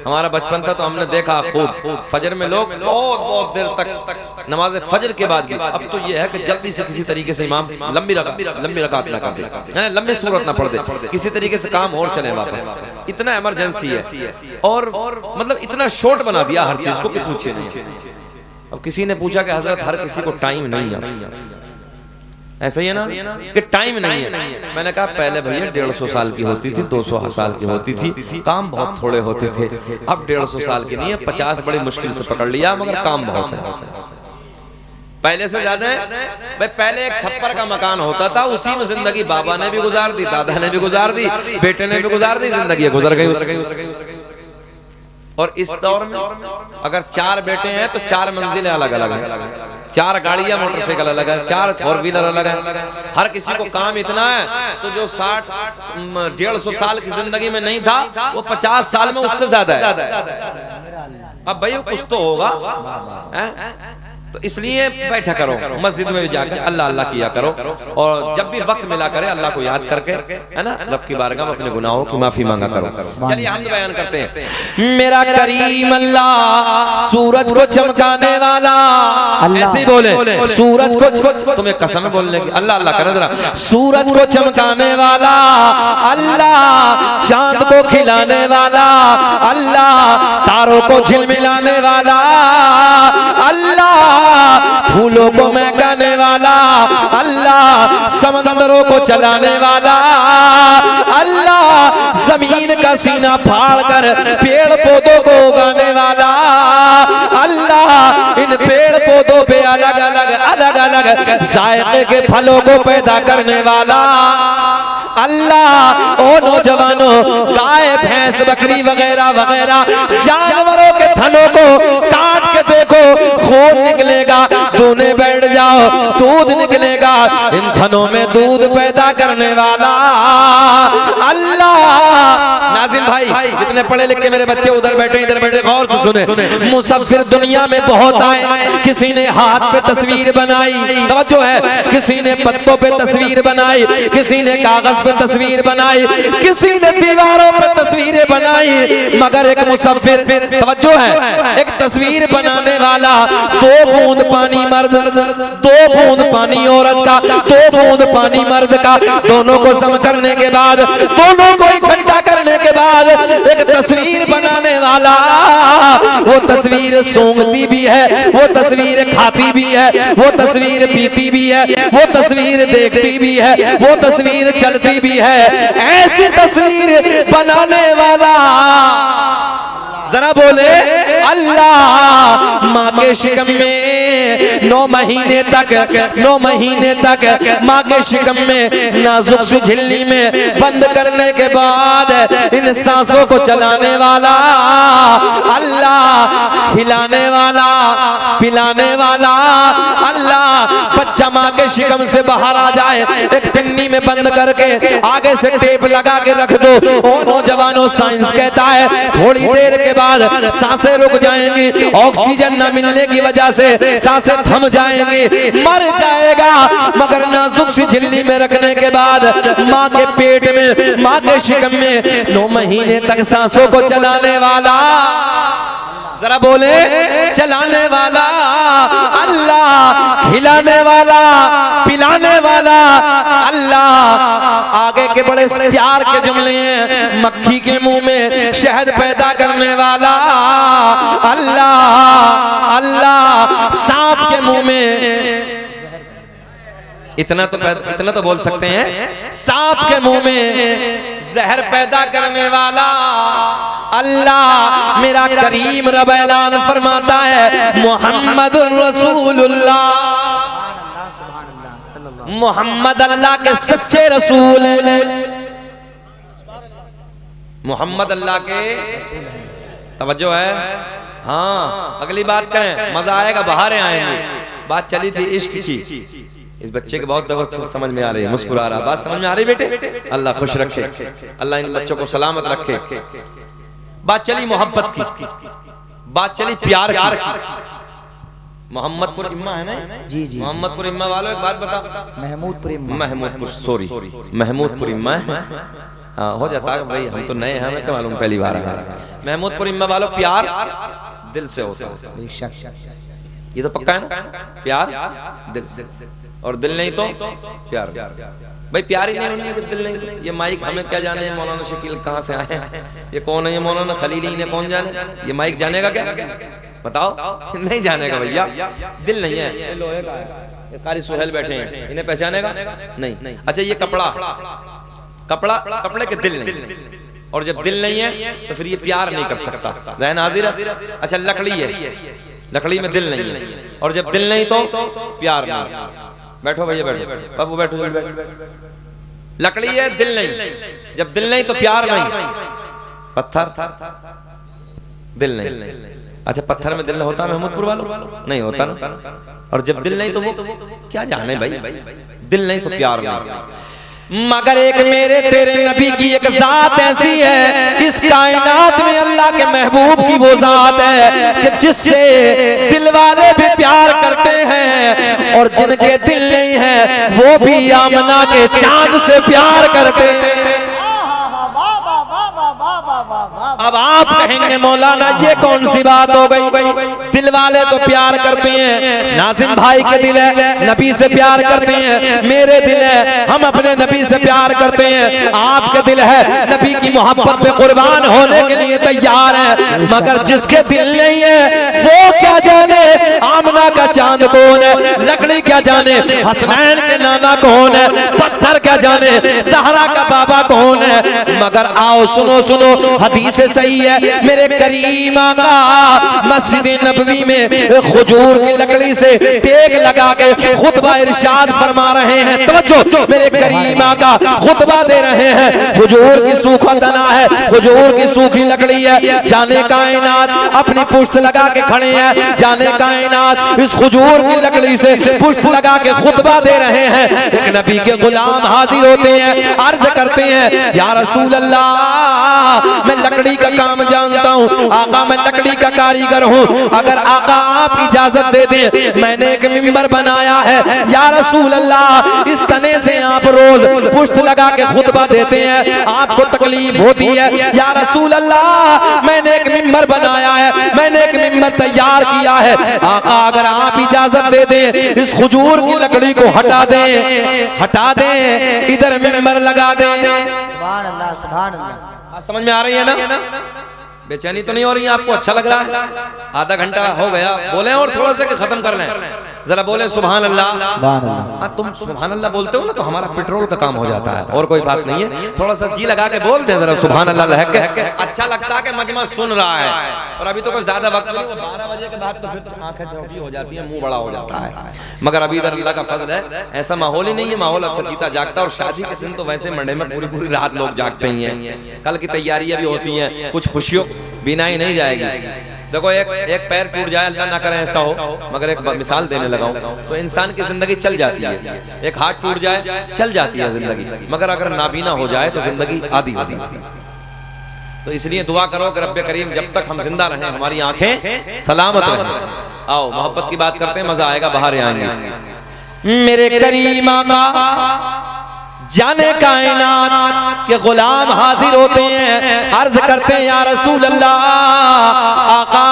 हमारा बचपन था तो हमने देखा खूब फजर में लोग बहुत देर तक नमाज फजर के बाद भी। अब तो ये है कि जल्दी से किसी तरीके से इमाम लंबी रकात ना कर दे, लंबी सूरत ना पढ़ दे, किसी तरीके से काम और चले वापस। इतना इमरजेंसी है और मतलब इतना शॉर्ट बना दिया हर चीज को कि पूछिए नहीं। अब किसी ने पूछा कि हजरत हर किसी को टाइम नहीं है, ऐसा ही है ना कि टाइम नहीं है। मैंने कहा पहले भैया 150 साल की होती थी, 200 साल की होती थी, काम बहुत थोड़े होते थे। अब 150 साल की नहीं है, 50 बड़ी मुश्किल से पकड़ लिया, मगर काम बहुत है पहले से ज्यादा है। भाई पहले एक छप्पर का मकान होता था, उसी में जिंदगी बाबा ने भी गुजार दी, दादा ने भी गुजार दी, बेटे ने भी गुजार दी, जिंदगी गुजर गई। और इस दौर में अगर 4 बेटे हैं तो 4 मंजिलें अलग अलग हैं, 4 गाड़ियां मोटरसाइकिल अलग है, 4 4 व्हीलर अलग है। हर किसी को काम इतना है तो जो 150 साल की जिंदगी में नहीं था वो 50 साल में उससे ज्यादा है। अब भाई कुछ तो होगा है? तो इसलिए बैठा करो, मस्जिद में भी जाकर अल्लाह अल्लाह किया करो, और जब भी वक्त मिला करे अल्लाह को याद करके, है ना, रब की बारगाह में अपने गुनाहों की माफी मांगा करो। चलिए हम बयान करते हैं। मेरा करीम अल्लाह सूरज को चमकाने वाला, ऐसे ही बोले सूरज को, तुम्हें कसम है बोलने की, अल्लाह अल्लाह करो जरा। सूरज को चमकाने वाला अल्लाह, चांद को खिलाने वाला अल्लाह, तारों को झिलमिलाने वाला अल्लाह, फूलों को महकाने वाला अल्लाह, समंदरों को चलाने वाला अल्लाह, जमीन का सीना फाड़ कर पेड़ पौधों को उगाने वाला अल्लाह, इन पेड़ पौधों पे अलग अलग जायके के फलों को पैदा करने वाला अल्लाह। ओ नौजवानों, गाय भैंस बकरी वगैरह जानवरों के थनों को काट के देखो, खून निकलेगा, दूने बैठ जाओ दूध निकलेगा। इन थनों में दूध पैदा करने वाला अल्लाह। नाज़िम भाई, इतने पढ़े लिखे मेरे बच्चे उधर बैठे इधर बैठे, गौर से सुने। मुसफ्फिर दुनिया में बहुत आए, किसी ने हाथ पे तस्वीर बनाई, तवज्जो है, किसी ने पत्तों पे तस्वीर बनाई, किसी ने कागज पे तस्वीर बनाई, किसी ने दीवारों पे तस्वीरें बनाई, मगर एक मुसफ्फिर, तवज्जो है, एक तस्वीर बनाने वाला, 2 बूंद पानी मर्द, 2 बूंद पानी औरत का, 2 बूंद पानी मर्द का, दोनों को सम करने के बाद, दोनों को इकट्ठा करने के बाद एक तस्वीर बनाने वाला, वो तस्वीर सूंघती भी है, वो तस्वीर खाती भी है, वो तस्वीर पीती भी है, वो तस्वीर देखती भी है, वो तस्वीर चलती भी है। ऐसी तस्वीर बनाने वाला, जरा बोले अल्लाह। माँ के शिकम में 9 महीने तक माँ के शिकम में नाजुक सी झिल्ली में बंद करने के बाद इन सांसों को चलाने वाला अल्लाह, खिलाने वाला पिलाने वाला अल्लाह। बच्चा माँ के शिकम से बाहर आ जाए, एक पिन्नी में बंद करके आगे से टेप लगा के रख दो। ओ नौजवानों, साइंस कहता है थोड़ी देर के बाद सांसें रुक जाएंगी, ऑक्सीजन न मिलने की वजह से सांसें थम जाएंगी, मर जाएगा। मगर नाजुक सी झिल्ली में रखने के बाद माँ के पेट में, माँ के शिकम में 9 महीने तक सांसों को चलाने वाला, जरा बोले चलाने वाला अल्लाह, खिलाने वाला पिलाने वाला अल्लाह। आगे के बड़े प्यार के जुमले हैं, मक्खी के मुंह में शहद पैदा करने वाला अल्लाह अल्लाह, सांप के मुंह में, इतना तो बोल सकते हैं, सांप के मुंह में जहर पैदा करने वाला अल्लाह। मेरा करीम रब ऐलान फरमाता है मुहम्मदुर रसूलुल्लाह, मोहम्मद अल्लाह के सच्चे रसूल हैं, मोहम्मद अल्लाह के, तवज्जो है। हाँ, अगली बात करें, मजा आएगा, बहारें आएंगी। बात चली थी इश्क की, इस बच्चे के बहुत दवा समझ में आ रही है, मुस्कुरा रहा, बात समझ में आ रही बेटे। अल्लाह खुश रखे, अल्लाह इन बच्चों को सलामत रखे। बात चली मोहब्बत की, बात चली प्यार की। मोहम्मदपुर इम्मा है ना? जी जी। मोहम्मदपुर इम्मा वालों एक बात बताओ, महमूदपुर इम्मा। महमूदपुर, सॉरी महमूदपुर इम्मा है। हाँ हो जाता है भाई, हम तो नए हैं, हमें क्या मालूम, पहली बार आया। महमूदपुर इम्मा वालों, प्यार दिल से होता है, बेशक। ये तो पक्का है ना, प्यार दिल से, और दिल नहीं तो प्यार भाई प्यार ही नहीं होने जब दिल नहीं तो। ये माइक हमें क्या जाने मौलाना शकील कहाँ से आए हैं, ये कौन है, ये मौलाना खलीली ने कौन जाने, ये माइक जानेगा क्या बताओ? नहीं जानेगा भैया, दिल नहीं है। ये लोहे का है, ये कारी सुहेल बैठे हैं, इन्हें पहचानेगा नहीं। अच्छा ये कपड़ा, कपड़े के दिल नहीं, और जब दिल नहीं है तो फिर ये प्यार नहीं कर सकता। रहन हाजिर। अच्छा लकड़ी है, लकड़ी में दिल नहीं है, और जब दिल नहीं तो प्यार नहीं। बैठो भैया, बैठो बाबू, बैठो बैठो। लकड़ी है, दिल नहीं, जब दिल नहीं तो प्यार नहीं। पत्थर, दिल नहीं। अच्छा पत्थर में दिल होता है महमूदपुर वालों? नहीं होता ना। और जब दिल नहीं तो वो क्या जाने भाई, दिल नहीं तो प्यार नहीं। मगर एक मेरे तेरे नबी की एक जात ऐसी है इस कायनात में, अल्लाह के महबूब की वो जात है कि जिससे दिल वाले भी प्यार करते हैं, और जिनके दिल नहीं है वो भी आमना के चांद से प्यार करते हैं। अब आप कहेंगे मौलाना ये कौन सी बात हो गई, दिल वाले तो प्यार करते हैं, नाजिम भाई के दिल है नबी से प्यार करते हैं, मेरे दिल है हम अपने नबी से प्यार करते हैं, आपके दिल है नबी की मोहब्बत पे कुर्बान होने के लिए तैयार है। मगर जिसके दिल नहीं है वो क्या जाने आमना का चांद कौन है, लकड़ी क्या जाने हसनैन के नाना कौन है, पत्थर क्या जाने सहरा का बाबा कौन है। मगर आओ सुनो सुनो, हदीस सही है, मेरे करीम आका मस्जिद नबवी में खजूर की लकड़ी से टेक लगा के खुतबा इरशाद फरमा रहे हैं। तवज्जो, मेरे करीम आका खुतबा दे रहे हैं, खजूर की सूखा तना है, खजूर की सूखी लकड़ी है, जाने कायनात अपनी पुश्त लगा के खड़े हैं, जाने कायनात इस खजूर की लकड़ी से पुश्त लगा के खुतबा दे रहे हैं। एक नबी के गुलाम हाजिर होते हैं, अर्ज करते हैं या रसूल अल्लाह मैं लकड़ी का काम जानता हूँ, आका मैं लकड़ी का कारीगर हूँ, अगर आका आप इजाजत दे दें मैंने एक मिंबर बनाया है, या रसूल अल्लाह इस तने से आप रोज पुश्त लगा के खुतबा देते हैं, आपको तकलीफ होती है, या रसूल अल्लाह मैंने एक मिंबर बनाया है, मैंने एक मिंबर तैयार किया है, आका अगर आप इजाजत दे दें इस खजूर की लकड़ी को हटा दें, इधर मिंबर लगा दें। सुभान अल्लाह, सुभान अल्लाह। समझ में आ रही है ना? बेचैनी तो नहीं हो रही है आपको? अच्छा लग रहा है? आधा घंटा हो गया, बोले और थोड़ा सा खत्म कर लें, जरा बोले सुभान अल्लाह। हाँ तुम सुभान अल्लाह बोलते हो ना तो हमारा पेट्रोल का काम हो जाता है, और कोई बात नहीं है, थोड़ा सा जी लगा के बोल दे जरा सुभान अल्लाह लहक के, अच्छा लगता है कि मजमा सुन रहा है। और अभी तो कोई ज्यादा वक्त नहीं, 12 बजे के बाद तो फिर आंखें चौड़ी हो जाती है, मुंह बड़ा हो जाता है, मगर अभी इधर अल्लाह का फजल है ऐसा माहौल ही नहीं है, माहौल अच्छा चीता जागता। और शादी के दिन तो वैसे मंडे में पूरी पूरी रात लोग जागते ही हैं, कल की तैयारियां भी होती हैं, कुछ खुशियों बिना ही नहीं जाएगी। देखो एक पैर टूट जाए, अल्लाह ना करे ऐसा हो, मगर एक मिसाल देने लगाऊं तो इंसान की जिंदगी चल जाती है, एक हाथ टूट जाए चल जाती है जिंदगी, मगर अगर नाबीना हो जाए तो जिंदगी आधी होती थी। तो इसलिए दुआ करो कि रब्बे करीम जब तक हम जिंदा रहें हमारी आंखें सलामत रहें। आओ मोहब्बत की बात करते हैं, मजा आएगा, बाहर आएंगे। मेरे करीम आका जाने कायनात के गुलाम हाजिर होते हैं, अर्ज करते हैं या रसूल अल्लाह, आका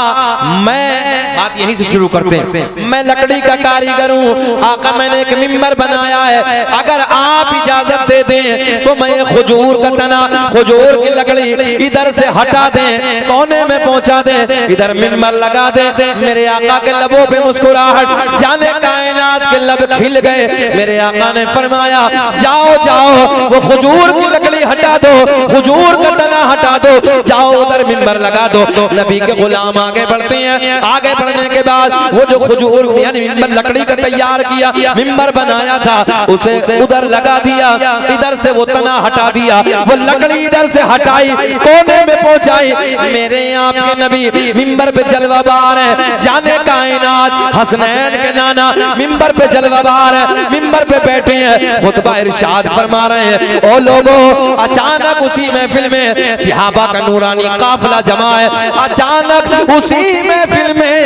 मैं, बात यहीं से शुरू करते हैं, मैं लकड़ी का कारीगर हूँ, आका मैंने एक मिंबर बनाया है, अगर आप इजाजत दे दें तो मैं खजूर का तना, खजूर की लकड़ी इधर से हटा दें, कोने में पहुंचा दें, इधर मिंबर लगा दें। मेरे आका के लबों पे मुस्कुराहट, जाने कायनात के लब खिल गए। मेरे आका ने फरमाया जाओ जाओ वो खजूर की लकड़ी हटा दो, खजूर का तना हटा दो, जाओ उधर मिंबर लगा दो। नबी के गुलाम आगे बढ़ते हैं। आगे बढ़ने के बाद वो जो खजूर यानी मिंबर लकड़ी का तैयार किया, मिंबर बनाया था, उसे उधर लगा दिया, इधर से वो तना हटा दिया, वो लकड़ी इधर से हटाई, कोने में पहुंचाई। मेरे आपके नबी मिंबर पे जलवाबार है, जाने कायनात हसनैन के नाना मिंबर पे जलवाबार है, मिंबर पे बैठे हैं, खुतबा इरशाद फरमा रहे हैं। ओ लोगों, अचानक उसी महफिल में सहाबा का नूरानी काफिला जमा है। अचानक उसी महफिल में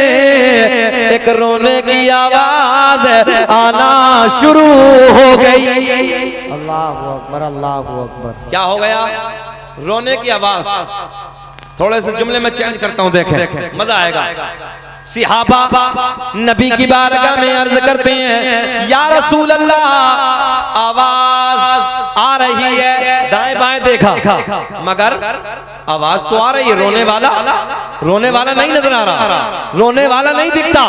एक रोने की आवाज आना शुरू हो गई। अल्लाहु अकबर, अल्लाहु अकबर। क्या हो गया? रोने की आवाज। थोड़े से जुमले में चेंज करता हूं, देखें मजा आएगा। सहाबा नबी की बारगाह में अर्ज करते हैं, या रसूल अल्लाह, आवाज आ रही है। दाएं बाएं देखा मगर आवाज तो आ रही है। रोने वाला नहीं नजर आ रहा, रोने वाला नहीं दिखता,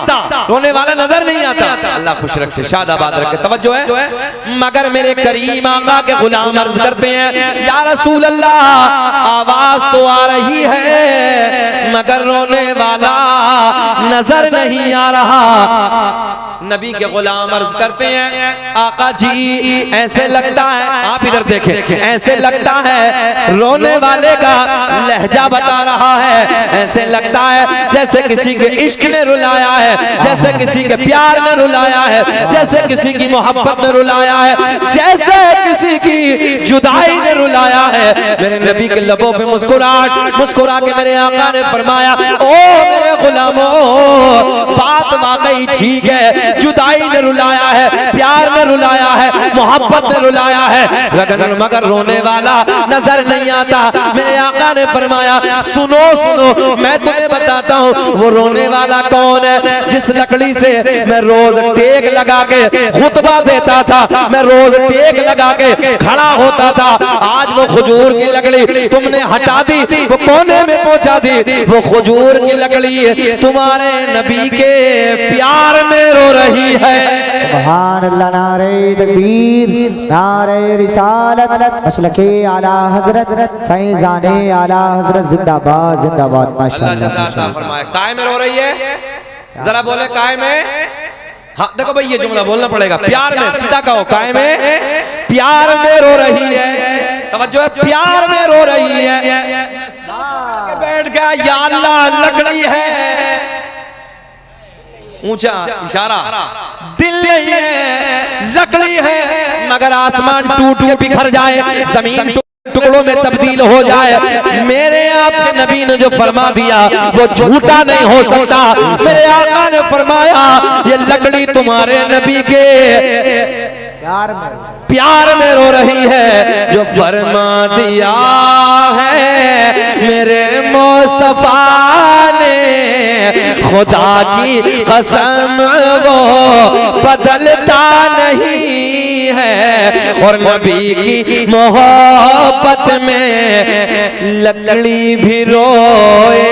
रोने वाला नजर नहीं आता। अल्लाह खुश रखे, शादाबाद रखे, तवज्जो है। मगर मेरे करीम आका के गुलाम अर्ज करते हैं, या रसूल अल्लाह, आवाज तो आ रही है मगर रोने वाला नजर नहीं आ रहा। नबी के गुलाम अर्ज करते हैं, आका जी ऐसे लगता है, आप इधर देखें, ऐसे लगता है रोने वाले का लहजा बता रहा है। ऐसे लगता है जैसे किसी के इश्क ने रुलाया है, जैसे किसी के प्यार ने रुलाया है, जैसे किसी की मोहब्बत ने रुलाया है, जैसे किसी की जुदाई ने रुलाया है। मेरे नबी के लबों पे मुस्कुराहट, मुस्कुरा के मेरे आका ने फरमाया, ओ मेरे गुलामों, बात वाकई ठीक है, जुदाई ने रुलाया है, प्यार ने रुलाया है, मोहब्बत ने रुलाया है, मगर रोने वाला नजर नहीं आता। मेरे आका ने फरमाया, सुनो सुनो, मैं तुम्हें बताता हूँ वो रोने वाला कौन है। जिस लकड़ी से मैं रोज टेक लगा के खुतबा देता था, मैं रोज टेक लगा के खड़ा होता था, आज वो खजूर की लकड़ी तुमने हटा दी, वो कोने में पहुंचा दी। वो खजूर की लकड़ी तुम्हारे नबी के प्यार में रो रही है। सुभान अल्लाह, नारे तकबीर, नारे रिसालत, मसलके आला हजरत, फैजाने आला हजरत, जिंदाबाद जिंदाबाद। अल्लाह जज़ा फरमाए। काय में रो रही है? जरा बोले काय में। हाँ देखो भाई, ये जुमला बोलना पड़ेगा, प्यार में। सीधा कहो, काय में, प्यार में रो रही है। तवज्जो है, प्यार में रो रही है। बैठ गया, या अल्लाह लकड़ी है, ऊंचा इशारा, दिल नहीं है, लकड़ी है, मगर आसमान टूट के बिखर जाए, जमीन टुकड़ों में तब्दील हो जाए। मेरे आपके नबी ने जो फरमा दिया वो झूठा नहीं हो सकता। मेरे आका ने फरमाया, ये लकड़ी तुम्हारे नबी के प्यार में रो रही है। जो फरमा दिया है मेरे मुस्तफा ने, खुदा की कसम वो बदलता नहीं है। और नबी की मोहब्बत में लकड़ी भी रोए,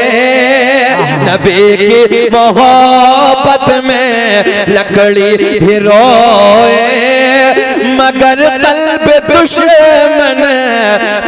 नबी की मोहब्बत में लकड़ी भी रोए, मगर कल्ब दुश्मन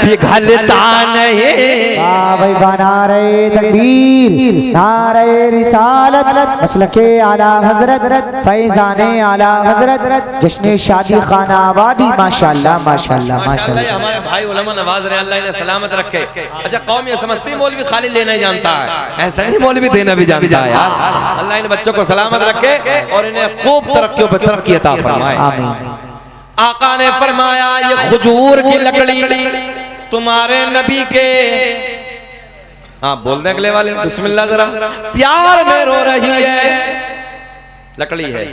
पिघलता नहीं। भाई नारे तकबीर, नारे रिसालत, मसलके आला हजरत, फैजाने आला हजरत, जश्न शादी खाना आबादी। माशाल्लाह माशाल्लाह माशाल्लाह। हमारे भाई उलमा नवाज रहे, अल्लाह इन्हें सलामत रखे। अच्छा, कौम ये समझती मौलवी खाली लेना ही जानता है, ऐसा नहीं, मौलवी देना भी जानता है यार। अल्लाह इन बच्चों को सलामत रखे और इन्हें खूब तरक्कियों पर तरक्की अता फरमाए। आमीन। आका ने फरमाया, ये खजूर की लकड़ी तुम्हारे नबी के, हाँ बोल दें अगले वाले, बिस्मिल्लाह जरा, प्यार में रो रही है। लकड़ी है,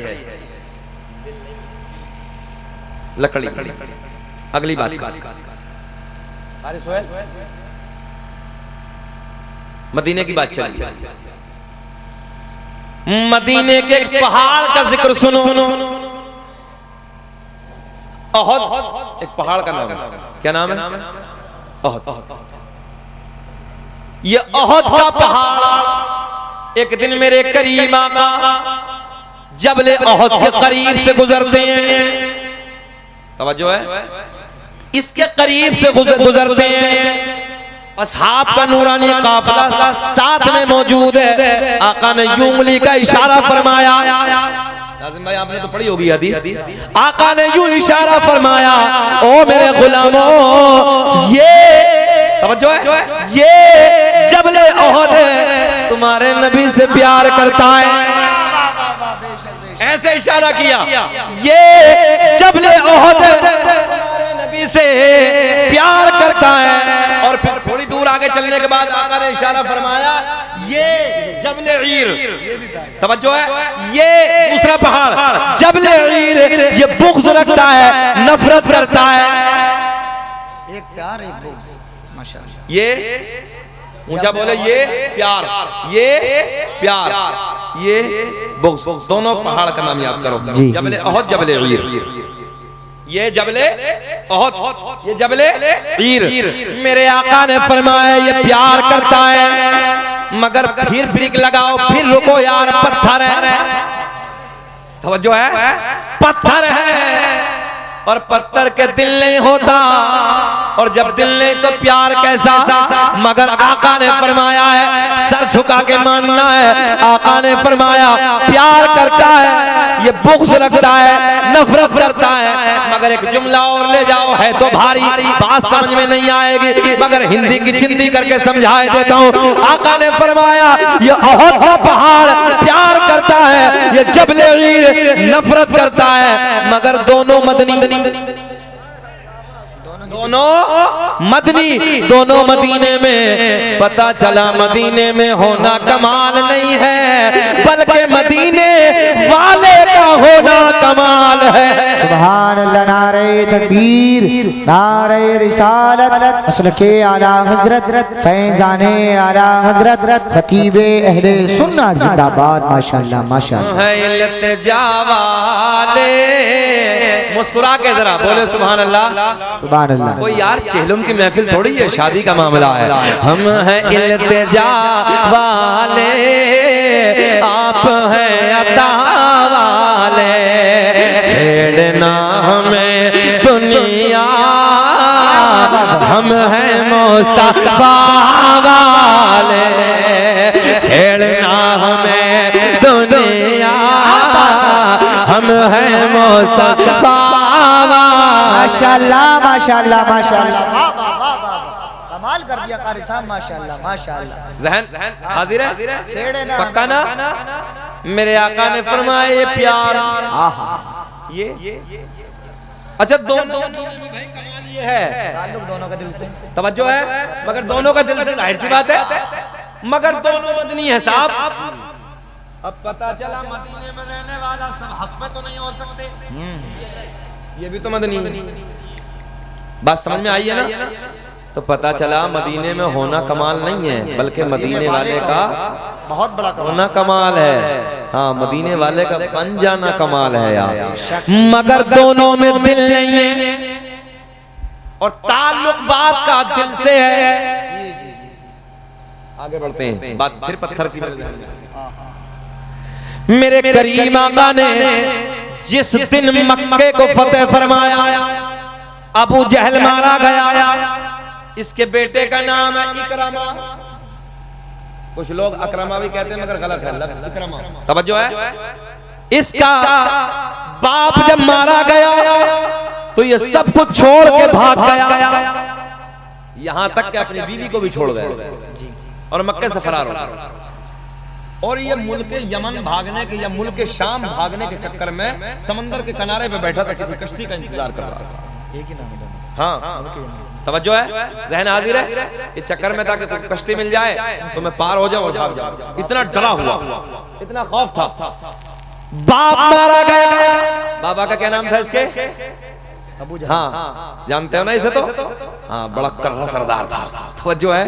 लकड़ी। अगली बात मदीने की बात चली। मदीने के एक पहाड़ का जिक्र सुनो। अहद एक पहाड़ का नाम है। क्या नाम है? अहद। ये अहद का पहाड़, एक दिन मेरे करीम आका जबले अहद के करीब से गुजरते हैं। तवज्जो है, इसके करीब से गुजरते हैं असहाब का नूरानी काफिला साथ में मौजूद है। आका ने यूं उंगली का इशारा फरमाया, नाज़िम भाई आपने तो पढ़ी होगी हदीस। आका ने यूं इशारा फरमाया, ओ मेरे गुलामों, ये तवज्जो है, ये जबले ओहद तुम्हारे नबी से प्यार करता है। ऐसे इशारा किया, ये जबले ओहद तुम्हारे नबी से प्यार करता है। और फिर थोड़ी दूर आगे चलने के बाद आका ने इशारा फरमाया, ये जबले ईर, तवज्जो है, ये दूसरा पहाड़ जबले ईर, ये बुग़्ज़ रखता है, नफरत करता है। एक प्यार एक बुग़्ज़, माशाअल्लाह। ये ऊंचा बोले, ये प्यार, ये प्यार, ये बुग़्ज़, दोनों पहाड़ का नाम याद करो। जबले ओहद, जबले ईर, ये जबले ओहद, ये जबले ईर। मेरे आका ने फरमाया ये प्यार करता है, मगर फिर ब्रेक लगाओ, फिर रुको यार, पत्थर है, तवज्जो है, पत्थर है और पत्थर के दिल नहीं होता, और जब दिल नहीं तो प्यार कैसा। मगर आका ने फरमाया है, सर झुका के मानना है, आका ने फरमाया प्यार करता है, ये बुग़्ज़ रखता है, नफरत करता है। मगर एक जुमला और ले जाओ, है तो भारी, बात समझ में नहीं आएगी, मगर हिंदी की चिंदी करके समझाए देता हूँ। आका ने फरमाया ये ओहद का पहाड़ प्यार करता है, ये जबले ईर नफरत करता है। मगर दोनों मदनी, दोनों मदनी, दोनों मदीने में। पता चला मदीने में होना कमाल नहीं है, बल्कि मदीने वाले का होना कमाल है। सुभान अल्लाह, नारे तकबीर, नारे रिसालत, मसलके आला हजरत, फैजाने आला हजरत, खतीबे अहले सुन्नत जिंदाबाद, माशाअल्लाह माशाअल्लाह। है इल्तिजा वाले, मुस्कुरा के जरा बोले सुभान अल्लाह, सुभान अल्लाह। कोई यार चेहलुम की महफिल थोड़ी है, शादी का मामला है। हम हैं इल्तिजा वाले, आप हैं अता वाले, छेड़ना हमें दुनिया, हम हैं मुस्तफा वाले, छेड़ना हमें दुनिया, हम हैं मुस्तफा। माशाअल्लाह माशाअल्लाह माशाअल्लाह, वाह वाह वाह वाह, कमाल कर दिया कारी साहब, माशाअल्लाह माशाअल्लाह। जहन हाजिर है, छेड़े ना, पक्का ना। मेरे आका ने फरमाया ये प्यार, ये अच्छा दोनों भाई कमाल ये है, ताल्लुक दोनों का दिल से, तवज्जो है, मगर दोनों का दिल से, जाहिर सी बात है, मगर दोनों मदनी है साहब। अब पता चला मदीने में रहने वाला सब हक में तो नहीं हो सकते, ये भी तो मदनी। बात समझ में आई है ना। तो पता चला मदीने में होना कमाल नहीं है, बल्कि मदीने वाले का बहुत बड़ा होना कमाल है। हाँ, मदीने वाले का बन जाना कमाल है यार। मगर दोनों में दिल नहीं है, और ताल्लुक बात का दिल से है। आगे बढ़ते हैं, बात फिर पत्थर की। मेरे करीम आका ने जिस दिन मक्के को फतेह फरमाया, अबू जहल मारा गया। इसके बेटे का नाम है इकरमा, कुछ लोग अकरमा भी कहते हैं मगर गलत है लफ्ज़ इकरमा, तवज्जो है। इसका बाप जब मारा गया तो ये सब कुछ छोड़ के भाग गया, यहां तक कि अपनी बीवी को भी छोड़ गए और मक्के से फरार हो गए। और ये मुल्क यमन भागने के या मुल्क शाम भागने के चक्कर में समंदर के किनारे पे बैठा था, किसी कश्ती का इंतजार कर रहा था। एक ही नाम है। हाँ, तवज्जो है, ज़हन हाजिर है। इस चक्कर में था कि कोई कश्ती मिल जाए तो मैं पार हो जाऊं और भाग जाऊं। इतना डरा हुआ, इतना खौफ था। बाप मारा गया। बाबा का क्या नाम था इसके? हाँ, जानते हो ना इसे तो? हाँ, बड़ा कर्रा सरदार था, तवज्जो है।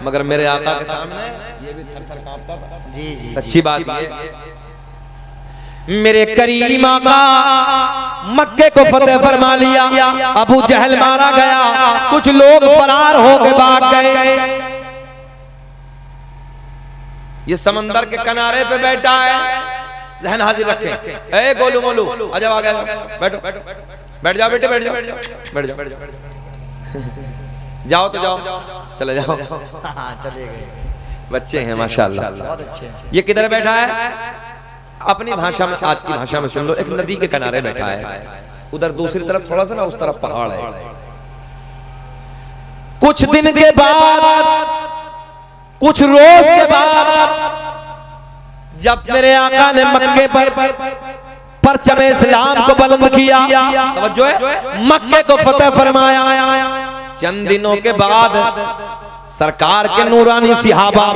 मगर मेरे आका के सामने ये भी थर-थर कांपता था। जी जी, सच्ची बात ये। मेरे करीम आका मक्के को फतेह फरमा लिया, अबू जहल मारा गया, कुछ लोग फरार हो के भाग गए। ये समंदर के किनारे पे बैठा है, ज़हन हाजिर रखें। ए गोलू मोलू आजा, आ गया, बैठो, बैठ जाओ बेटे, बैठ जाओ, बैठ जाओ। जाओ तो जाओ, चले जाओ। चले गए, बच्चे हैं माशाल्लाह। बहुत अच्छे हैं। ये किधर बैठा है? अपनी भाषा में, आज की भाषा में सुन लो। एक नदी के किनारे बैठा है, उधर दूसरी तरफ थोड़ा सा ना उस तरफ पहाड़ है। कुछ दिन के बाद, कुछ रोज के बाद, जब मेरे आका ने मक्के पर परचम इस्लाम को बुलंद किया, तवज्जो है, मक्के को फतेह फरमाया, चंद दिनों के बाद सरकार के नूरानी सिहाबा,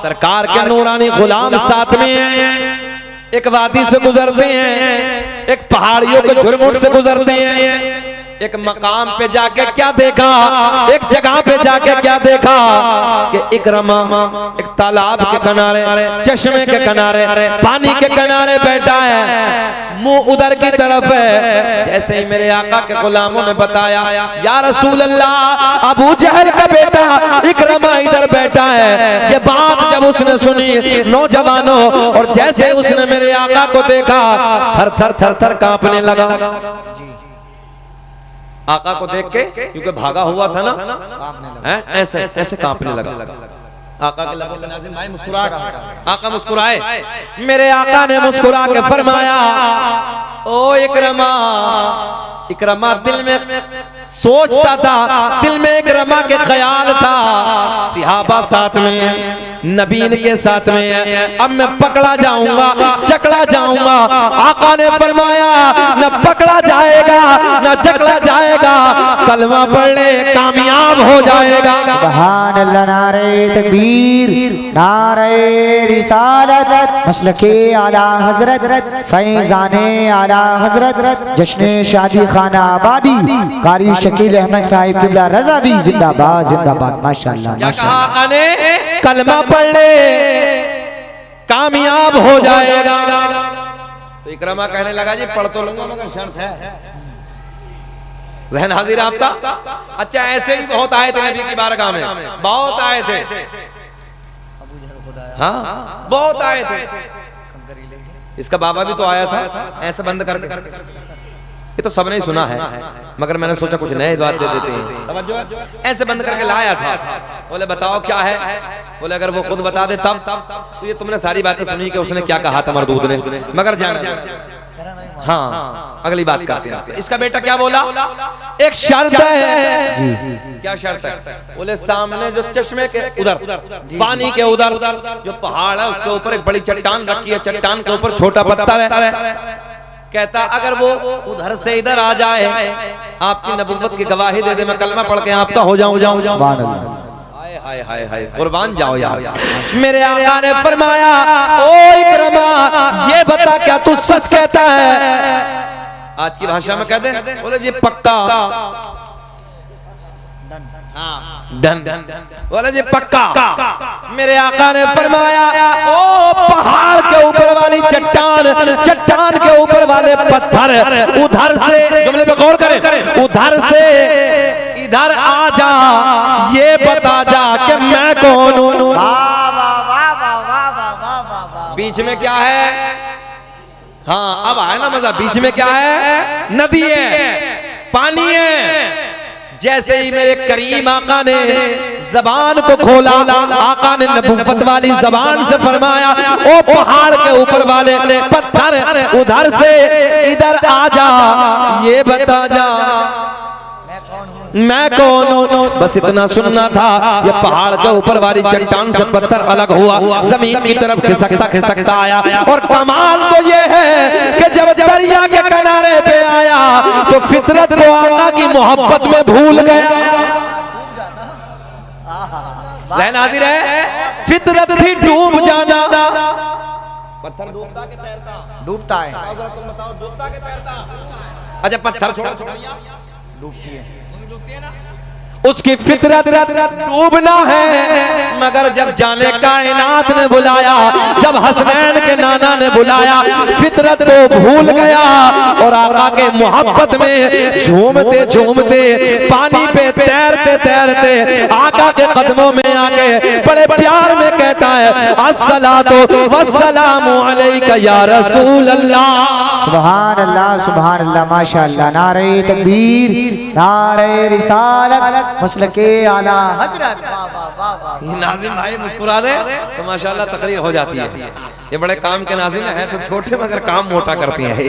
सरकार के नूरानी गुलाम साथ में हैं, एक वादी से गुजरते हैं, एक पहाड़ियों के झुरमुट से गुजरते हैं। एक मकाम पे जाके क्या देखा, एक जगह पे जाके क्या देखा कि इकरमा एक तालाब के किनारे, चश्मे के किनारे, पानी के किनारे बैठा है, मुंह उधर की तरफ है। जैसे ही मेरे आका के गुलामों ने बताया, या रसूल अल्लाह, अबू जहल का बेटा इकरमा इधर बैठा है। ये बात जब उसने सुनी नौजवानों, और जैसे उसने मेरे आका को देखा, थर थर थर थर कांपने लगा। आका को देख के, क्योंकि भागा हुआ था ना, ऐसे ऐसे कांपने लगा। आका के लबों पे नाज़िल भाई मुस्कुराहट, आका मुस्कुराए। मेरे आका ने मुस्कुरा के फरमाया, ओ इकरमा। इकरमा दिल में सोचता था, दिल में इकरमा के ख्याल था, सिहाबा साथ में है, नबीन के साथ में है, अब मैं पकड़ा जाऊंगा, जकड़ा जाऊंगा। आका ने फरमाया, न पकड़ा जाएगा न जकड़ा जाएगा, कलमा पढ़ ले कामयाब हो जाएगा। सुभान अल्लाह, नारे तकबीर, नारे रिसालत, मसलके आला हजरत, फैजाने आला हजरत, जश्न शादी खाना आबादी, कारी शकील अहमद साहिब किबला रजा भी जिंदाबाद जिंदाबाद। माशाअल्लाह, क्या कहा आका ने? कलमा पढ़ ले कामयाब हो जाएगा। तो इकरमा कहने लगा, जी पढ़ तो लूंगा मगर शर्त है। ज़हन हाजिर आपका? अच्छा, ऐसे भी बहुत आए थे नबी की बारगाह में, बहुत आए थे, हाँ बहुत आए थे। इसका बाबा भी तो आया था, ऐसे बंद करके। ये तो सबने ही सुना है, मगर मैंने सोचा कुछ नए बात दे देते हैं। तवज्जो है, ऐसे बंद करके लाया था। बोले बताओ क्या है? बोले अगर वो खुद बता दे तब। तो ये तुमने सारी बातें सुनी कि उसने क्या कहा था मरदूद ने, मगर जाना, हाँ अगली बात करते हैं। इसका बेटा क्या बोला? एक शर्त है जी। क्या शर्त है? बोले सामने जो चश्मे के उधर, पानी के उधर जो पहाड़ है, उसके ऊपर एक बड़ी चट्टान रखी है, चट्टान के ऊपर छोटा पत्थर है। कहता अगर वो उधर से इधर आ जाए, आपकी नबुव्वत की गवाही दे दे, मैं कलमा पढ़ के आपका हो जाऊं। हाय हाय हाय हाय, कुर्बान जाओ यार। मेरे आका ने फरमाया, ओ इकरमा, ये बता क्या तू सच कहता है? आज की भाषा में कह दे। बोले जी पक्का, डन। बोले जी पक्का। मेरे आका ने फरमाया, ओ पहाड़ के ऊपर वाली चट्टान, चट्टान के ऊपर वाले पत्थर, उधर से, जुमले पे गौर करें, उधर से इधर आ जा, ये बता जा कि मैं कौन हूं। बीच में क्या है? हाँ अब आया ना मजा। बीच में क्या है? नदी है, पानी है। जैसे ही मेरे करीम आका ने जबान को खोला, आका ने नबुव्वत वाली जबान से फरमाया, ओ पहाड़ के ऊपर वाले पत्थर, उधर से इधर आ जा, ये बता जा मैं कौन हूँ। बस इतना सुनना था। ये पहाड़ के ऊपर वाली चट्टान से पत्थर अलग हुआ, जमीन की तरफ खिसकता खिसकता आया। और कमाल तो ये है कि जब दरिया के किनारे पे आया तो फितरत को आका की मोहब्बत में भूल गया। ज़हन हाजिर है? फितरत थी डूब जाना। पत्थर डूबता के तैरता? डूबता है। तुम बताओ, डूबता के तैरता? अच्छा पत्थर छोड़ो, डूबती है। उसकी फितरत डूबना है, मगर जब जाने कायनात ने बुलाया, जब हसनैन के नाना ने बुलाया, फितरत को भूल गया और आका के मोहब्बत में झूमते झूमते, पानी पे तैरते तैरते आका के कदमों में आके बड़े प्यार में कहता कहता है अस्सलातु वस्सलामु अलैका या रसूल अल्लाह। सुभान अल्लाह माशाअल्लाह। नारे तकबीर, नारे रिसालत, मसलके आला हजरत। ये नाज़िम भाई मुस्कुरा दे तो माशाअल्लाह तकरीर हो जाती है। ये बड़े काम के नाज़िम है तो छोटे मगर काम मोटा करती हैं।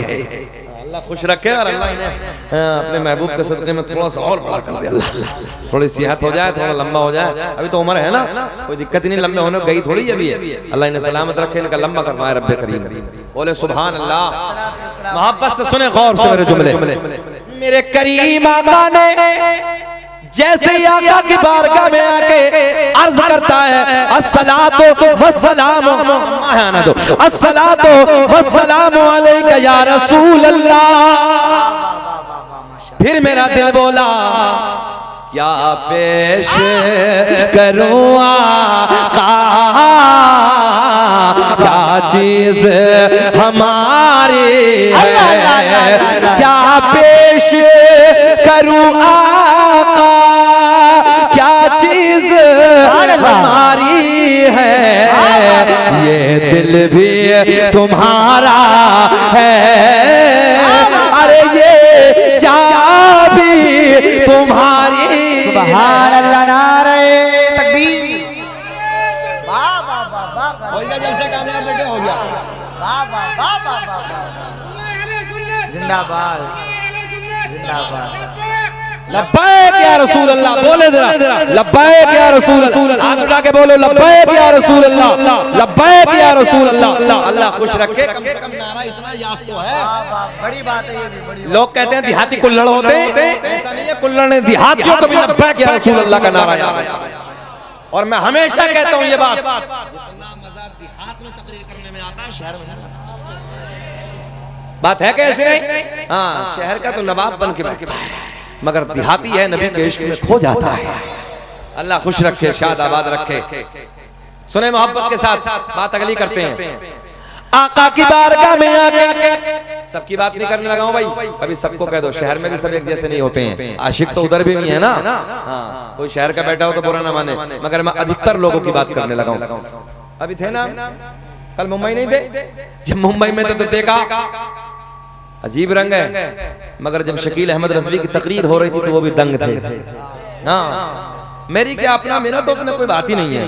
अल्लाह खुश रखे और अल्लाह इन्हें अपने महबूब के सदक़े में थोड़ा सा और बड़ा कर दे। अल्लाह थोड़ी सेहत हो जाए, थोड़ा लंबा हो जाए। अभी तो उम्र है ना, कोई दिक्कत नहीं, लंबे होने गई थोड़ी अभी है। अल्लाह इन्हें सलामत रखे, इनका लंबा करवाए रब्बे करीम। बोले सुभान अल्लाह। मोहब्बत से सुने, गौर से मेरे जुमले। मेरे करीम आका ने जैसे ही आका की बारगाह में आके अर्ज करता है अस्सलातु वस्सलामु अस्सलातु वस्सलामु अलैका या रसूल अल्लाह। फिर मेरा दिल बोला क्या पेश करूं आका, क्या चीज हमारी है, क्या पेश करूं आका, क्या चीज हमारी है, ये दिल भी तुम्हारा है, अरे ये जान भी तुम्हारी। सुभान अल्लाह। नारे तकबीर। वाह वाह वाह वाह। हो गया जलसा कामयाब बेटे, हो गया। वाह वाह वाह वाह वाह। जिंदाबाद जिंदाबाद। लब्बैक या रसूल अल्लाह। बोले जरा लब्बैक या रसूल अल्लाह। हाथ उठा के बोलो लब्बैक या रसूल अल्लाह, लब्बैक या रसूल अल्लाह। अल्लाह खुश रखे। कम से कम नारा इतना याद तो है। बड़ी बात है ये भी, बड़ी। लोग कहते हैं देहाती कुल्लड़ होते हैं, ऐसा नहीं है। कुल्लड़ ने देहातियों को भी लब्बैक या रसूल अल्लाह का नारा याद है। और मैं हमेशा कहता हूँ ये बात, जितना मजा देहात में तकरीर करने में आता है शहर में बात है कैसी नहीं। हाँ, शहर का तो नवाब बन के बैठता है, मगर देहाती है नबी के इश्क में खो जाता है। अल्लाह खुश रखे, शाद आबाद रखे। सुने मोहब्बत के साथ बात अगली करते हैं। आका की बारगाह में आके, सबकी बात नहीं करने लगा हूं भाई, कभी सबको कह दो, शहर में भी सब एक जैसे नहीं होते हैं। आशिक तो उधर भी नहीं है ना। हाँ, कोई शहर का बैठा हो तो बुरा ना माने, मगर मैं अधिकतर लोगों की बात करने लगा हूं। अभी थे ना, कल मुंबई नहीं थे? जब मुंबई में थे तो देखा अजीब रंग है, मगर जब शकील अहमद रज़वी की तकरीर हो रही थी तो वो भी दंग थे। हाँ, मेरी क्या अपना, मेरा तो अपना कोई बात ही नहीं है,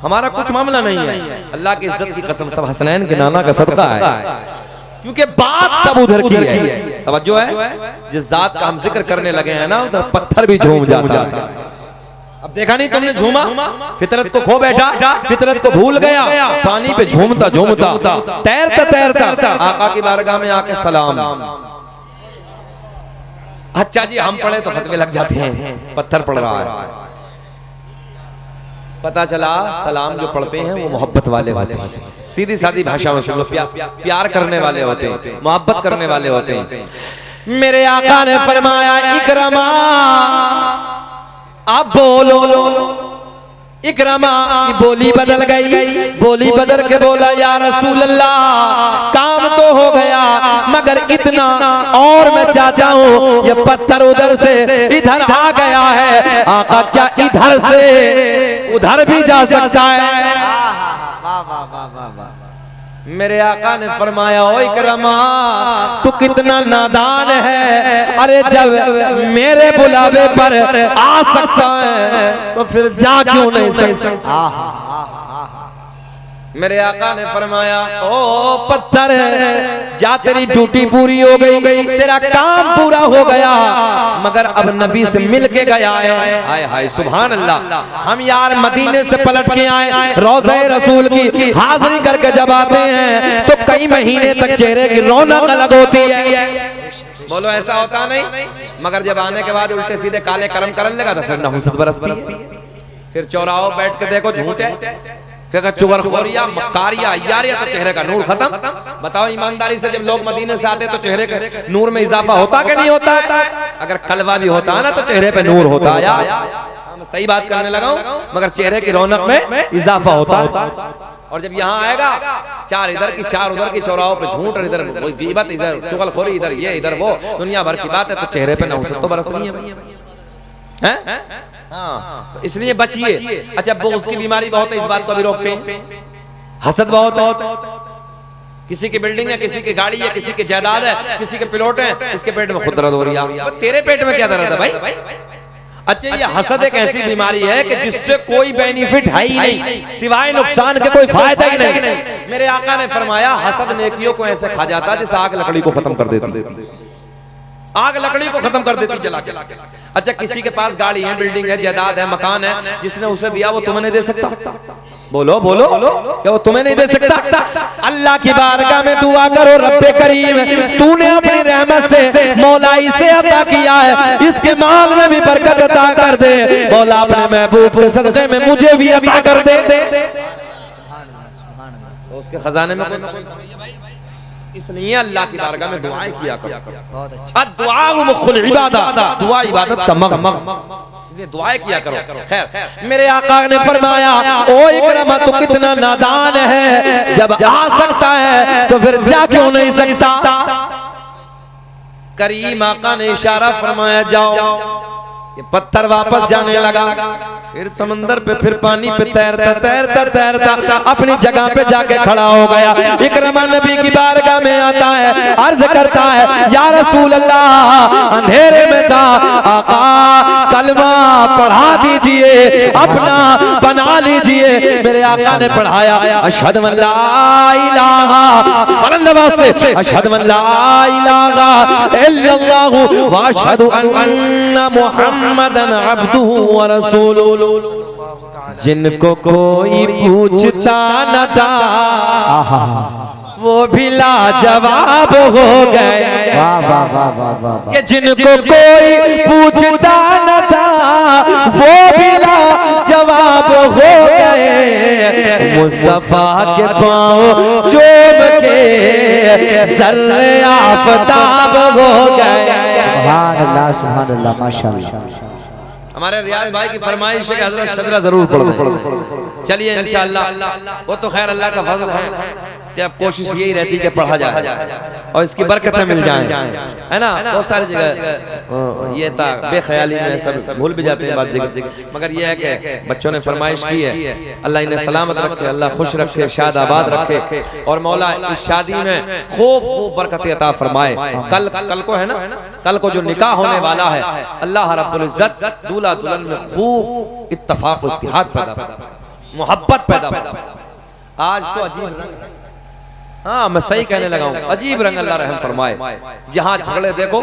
हमारा कुछ मामला नहीं है। अल्लाह की इज्जत की कसम, सब हसनैन के नाना का सदका है, क्योंकि बात सब उधर की है। तवज्जो है, जिस जात का हम जिक्र करने लगे हैं ना, उधर पत्थर भी झूम जाता है। अब देखा नहीं तुमने, झूमा, फितरत को खो बैठा, फितरत को भूल गया, पानी पे झूमता झूमता, तैरता तैरता आका की बारगाह में आके सलाम। अच्छा जी, हम पढ़े तो फतवे लग जाते हैं, पत्थर पड़ रहा है। पता चला सलाम जो पढ़ते हैं वो मोहब्बत वाले होते हैं, सीधी सादी भाषा में सुन लो, प्यार करने वाले होते हैं, मोहब्बत करने वाले होते हैं। मेरे आका ने फरमाया इकरमा, अब बोलो। इकरमा की बोली बदल गई, बोली बदल के बोला या रसूल अल्लाह, काम तो हो गया मगर इतना और मैं चाहता हूँ, ये पत्थर उधर से इधर आ गया है, आका क्या इधर से उधर भी जा सकता है? वाह वाह वाह वाह वाह। मेरे आका ने फरमाया ओ इकरमा, तू कितना नादान है, अरे जब मेरे बुलावे पर आ सकता है तो फिर जा क्यों नहीं सकता? मेरे आका ने फरमाया ओ पत्थर, जा तेरी ड्यूटी पूरी हो गई, तेरा काम पूरा हो गया, मगर अब नबी से मिल के गया है। हाय हाय सुभान अल्लाह। हम यार मदीने से पलट के आए, रोज़े रसूल की हाजिरी करके जब आते हैं तो कई महीने तक चेहरे की रौनक अलग होती है। बोलो ऐसा होता नहीं? मगर जब आने के बाद उल्टे सीधे काले कर्म करने लगा तो फिर नहुसत बरसती है। फिर चौराहों बैठ के देखो झूठ है, फिर चुगलखोरिया, मक्कारिया, यारिया, तो चेहरे का नूर खत्म। बताओ ईमानदारी से, जब लोग मदीने से आते तो चेहरे के नूर में इजाफा होता कि नहीं होता? अगर कलवा भी होता है ना तो चेहरे पे नूर होता है यार। मैं सही बात करने लगा हूं, मगर चेहरे की रौनक में इजाफा होता है। और जब यहाँ आएगा, चार इधर की चार उधर की, चौराहों पे झूठ, और इधर गीबत, इधर चुगलखोरी, इधर ये इधर वो, दुनिया भर की बात है, तो चेहरे पे नहुसत तो बरसनी है। हैं? हाँ, तो इसलिए बचिए। अच्छा, बुग़्ज़ की बीमारी बहुत है, इस बात को भी रोकते हैं। हसद बहुत है, किसी की बिल्डिंग है, किसी की गाड़ी है, किसी की जायदाद है, किसी के प्लॉट है, इसके पेट में खुद दर्द हो रही है। तेरे पेट में क्या दर्द है भाई? अच्छा, ये हसद एक ऐसी बीमारी है कि जिससे कोई बेनिफिट है ही नहीं, सिवाय नुकसान के कोई फायदा ही नहीं। मेरे आका ने फरमाया, हसद नेकियों को ऐसे खा जाता है जैसे आग लकड़ी को खत्म कर देती, आग लकड़ी को खत्म कर देती जला के। अच्छा, किसी के पास गाड़ी है, बिल्डिंग है, जायदाद है, मकान है, जिसने उसे दिया वो तुम्हें नहीं दे सकता? बोलो बोलो, क्या वो तुम्हें नहीं दे सकता? अल्लाह की बारगाह में दुआ करो, रब्बे करीम तूने अपनी रहमत से मौला इसे अता किया है, इसके माल में भी बरकत अता कर दे मौला, अपने महबूब के सदक़े में मुझे भी अता कर दे। उसके खजाने में इसलिए अल्लाह की बारगाह में दुआएं किया करो। दुआ मुख्तुल इबादत, दुआ इबादत का मक़सद, दुआएं किया करो। खैर, मेरे आका ने फरमाया, ओ इकरमा तू कितना नादान है, जब आ सकता है तो फिर जा क्यों नहीं सकता? करीम आका ने इशारा फरमाया, जाओ। ये पत्थर वापस जाने लगा, फिर समंदर पे, फिर पानी पे तैरता तैरता तैरता अपनी जगह पे जाके खड़ा हो गया। इकरमा नबी की बारगाह में आता है, अर्ज करता है, या रसूल अल्लाह, अंधेरे में था, आका कलमा पढ़ा दीजिए, अपना बना लीजिए। मेरे आका ने पढ़ाया, अशहदु अल्ला इलाहा, बुलंद आवाज से, अशहदु अल्ला इलाहा इल्लल्लाहु व अशहदु अन्ना मुहम्मदन अब्दुहु व रसूलुहु। जिनको कोई पूछता न था वो भी लाजवाब हो गए। वाह वाह वाह वाह वाह। कि जिनको कोई पूछता न था वो भी लाजवाब हो गए। मुस्तफा के पाँव चूम के ज़र्रे आफताब हो गए। सुभान अल्लाह माशाअल्लाह। हमारे रियाज भाई की फरमाइश है कि हजरत शजरा जरूर पढ़ दें। चलिए इंशाअल्लाह, वो तो खैर अल्लाह का फजल है कि अब कोशिश यही रहती कि पढ़ा जाए और इसकी बरकतें मिल जाएं, है ना। बहुत सारी जगह ये था, बेख्याली में सब भूल भी जाते हैं बात जगह, मगर ये है कि बच्चों ने फरमाइश की है, अल्लाह इन्हें सलामत रखे, अल्लाह खुश रखे, शाद आबाद रखे और मौला इस शादी में खूब खूब बरकतें अता फरमाए। कल को है ना, कल को जो निकाह होने वाला है, अल्लाह रब्बुल इज्जत दूल्हा दुल्हन में खूब इत्तफाक और इत्तिहाद पैदा फरमाए, मोहब्बत पैदा फरमाए। आज तो अजीब रंग, हाँ मैं सही कहने लगा हूँ, अजीब रंग अल्लाह रहम फरमाए। जहाँ झगड़े देखो,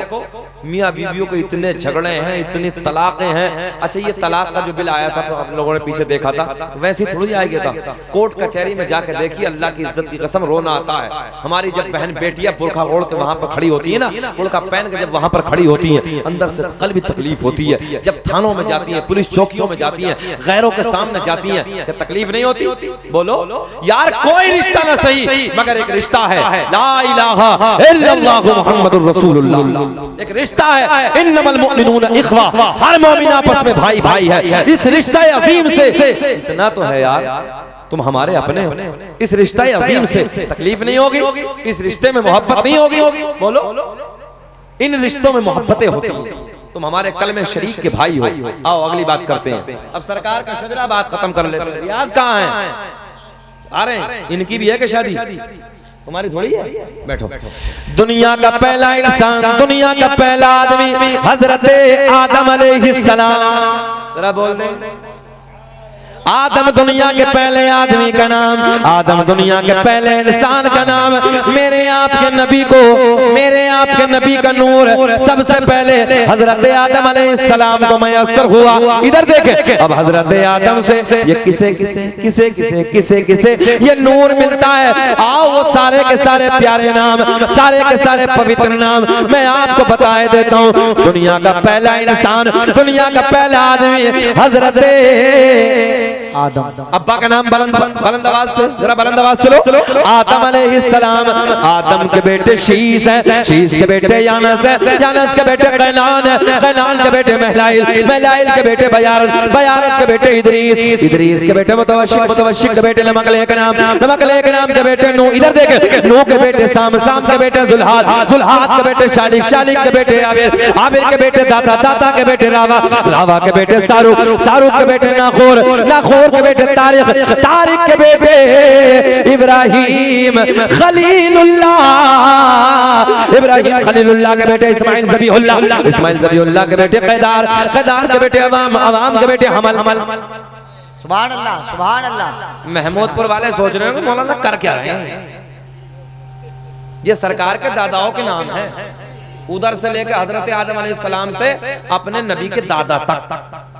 मियाँ बीवियों को इतने झगड़े हैं, इतनी तलाकें हैं। अच्छा, ये तलाक का जो बिल आया था तो आप लोगों ने पीछे देखा था, वैसे ही थोड़ी आएगा था। कोर्ट कचहरी में जाके देखिए, अल्लाह की इज्जत की कसम रोना आता है। हमारी जब बहन बेटियां बुर्खा ओढ़ के वहां पर खड़ी होती है ना, बुर्खा पहन के जब वहां पर खड़ी होती है, अंदर से कल भी तकलीफ होती है। जब थानों में जाती है, पुलिस चौकियों में जाती है, गैरों के सामने जाती है, क्या तकलीफ नहीं होती? बोलो यार, कोई रिश्ता ना सही मगर एक रिश्ता है, ला इलाहा इल्लल्लाहु मुहम्मदुर रसूलुल्लाह। एक रिश्ता है, इन्नमल मुमिनूना इख्वा, हर मोमिन आपस में भाई भाई है। इस रिश्ता अजीम से इतना तो है यार, तुम हमारे अपने हो, इस रिश्ता अजीम से तकलीफ नहीं होगी, इस रिश्ते में मोहब्बत नहीं होगी। बोलो, इन रिश्तों में मोहब्बतें होती हैं, तुम हमारे कलमे शरीक के भाई हो। आओ अगली बात करते हैं। अब सरकार का शजरा बात खत्म कर लेते हैं। रियाज कहाँ है? आ रहे हैं, इनकी भी है कि शादी? तुम्हारी थोड़ी है, बैठो। दुनिया का पहला इंसान, दुनिया का पहला आदमी हजरत आदम अलैहिस्सलाम। जरा बोल दे, आदम दुनिया के पहले आदमी का नाम, आदम दुनिया के पहले इंसान का नाम। मेरे आपके नबी को, मेरे आपके नबी का नूर सबसे पहले हजरत आदम अलैहिस्सलाम को मयस्सर हुआ। इधर देखें, अब हजरत आदम से ये किसे किसे किसे किसे किसे किसे ये नूर मिलता है। आओ वो सारे के सारे प्यारे नाम, सारे के सारे पवित्र नाम मैं आपको बताए देता हूँ। दुनिया का पहला इंसान, दुनिया का पहला आदमी हजरत आदम। अब्बा का नाम बुलंद आवाज से, जरा बुलंद आवाज से लो। आदम अलैहिस्सलाम, आदम के बेटे शीश है, शीश के बेटे यानस है, यानस के बेटे कैनान है, कैनान के बेटे महलाइल, महलाइल के बेटे बयारत, बयारत के बेटे इदरीस, इदरीस के बेटे मुतवशिक, मुतवशिक के बेटे नमकले के नाम, नमकले के नाम के बेटे नूह, इधर देख, नूह के बेटे साम, साम के बेटे जुल्हाद, जुल्हाद के बेटे शालिक, शालिक के बेटे आबिर, आबिर के बेटे दाता, दाता के बेटे रावा, रावा के बेटे सारुक, सारुक के बेटे नाखोर, नाखोर के बेटे तारिक, तारिक के बेटे इब्राहिम खलीलुल्लाह, इब्राहिम खलीलुल्लाह के बेटे इस्माइल ज़बीहुल्लाह, इस्माइल ज़बीहुल्लाह के बेटे कैदार, कैदार के बेटे अवाम, अवाम के बेटे हमल। सुभान अल्लाह, सुभान अल्लाह। महमूदपुर वाले सोच रहे हो मौलाना कर क्या रहे हैं, ये सरकार के दादाओं के नाम हैं, उधर से लेकर हजरत आदम अलैहिस्सलाम से अपने नबी के दादा तक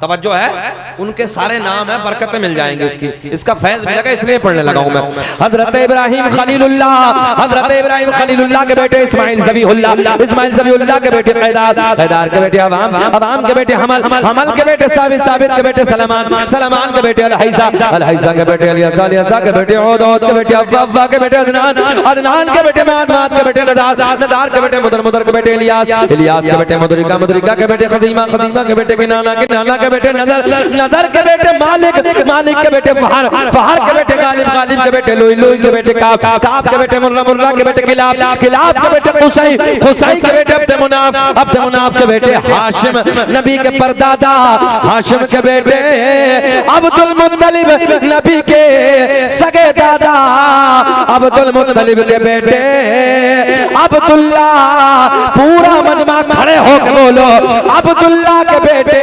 तवज्जो है, उनके सारे नाम है, बरकतें मिल जाएंगी इसकी, इसका फैज मिलेगा, इसलिए पढ़ने लगा हूं मैं। हजरत इब्राहिम खलीलुल्लाह, हजरत इब्राहिम खलीलुल्लाह के बेटे इस्माइल ज़बीहुल्लाह, इस्माइल ज़बीहुल्लाह के बेटे कैदार, कैदार के बेटे अवाम, अवाम के बेटे हमल, हमल के बेटे साबित, साबित के बेटे सलमान, सलमान के बेटे अलहैसा, अलहैसा के बेटे अलियासा, अलियासा के बेटे औद, औद के बेटे अव्वा, अव्वा के बेटे अदनान, अदनान के बेटे माद, माद के बेटे नदार, नदार के बेटे मुदर, मुदर के बेटे इलियास, इलियास के बेटे मुदरिका, मुदरिका के बेटे खजीमा, खजीमा के बेटे किनाना, किनाना के बेटे नजर, नजर के बेटे मालिक, मालिक के बेटे फहर, फहर के बेटे गालिब, गालिब के बेटे लुई, लुई के बेटे काब, काब के बेटे मुर्रा, मुर्रा के बेटे किलाब, किलाब के बेटे कुसै, कुसै के बेटे अब्द मुनाफ, अब्द मुनाफ के बेटे हाशिम, नबी के परदादा हाशिम के बेटे अब्दुल मुत्तलिब, नबी के सगे दादा अब्दुल मुत्तलिब के बेटे अब्दुल्ला, पूरा मजमा खड़े होकर बोलो अब्दुल्ला के बेटे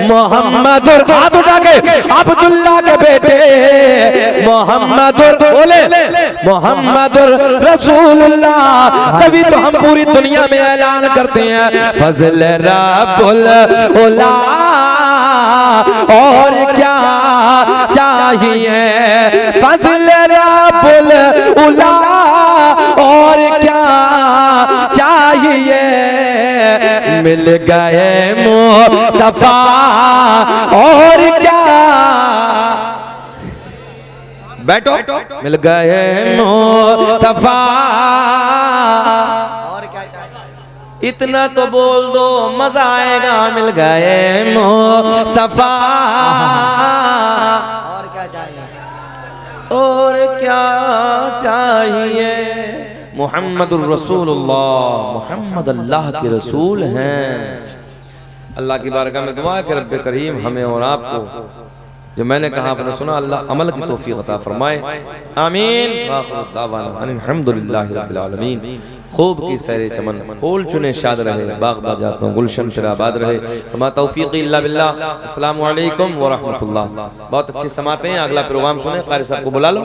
मोहम्मद, हाथ उठा के अब्दुल्ला के बेटे मोहम्मद, बोले मोहम्मद रसूलुल्लाह। तभी तो हम पूरी दुनिया में ऐलान करते हैं फजल रब्बुल उला, और क्या चाहिए फजल रब्बुल उला, और क्या चाहिए, मिल गए मुस्तफा, और क्या, बैठो, मिल गए मुस्तफा, और क्या चाहिए, इतना तो बोल दो मजा आएगा, मिल गए मुस्तफा, और क्या चाहिए, और क्या चाहिए। मुहम्मदुर रसूलुल्लाह, मुहम्मद अल्लाह के रसूल हैं। अल्लाह की बारगाह में दुआ है कि रब्बे करीम हमें और आपको जो मैंने कहा आपने सुना, अल्लाह अमल की तौफीक अता फरमाए, आमीन। अल्हम्दुलिल्लाहि रब्बिल आलमीन। खूब की सैरे चमन, फूल चुने शाद रहे, बाग बाजातों गुलशन तेरा आबाद रहे, वमा तौफीक इल्ला बिल्लाह। अस्सलामु अलैकुम व रहमतुल्लाह। बहुत अच्छी समातें हैं, अगला प्रोग्राम सुने, कारी साहब को बुला लो।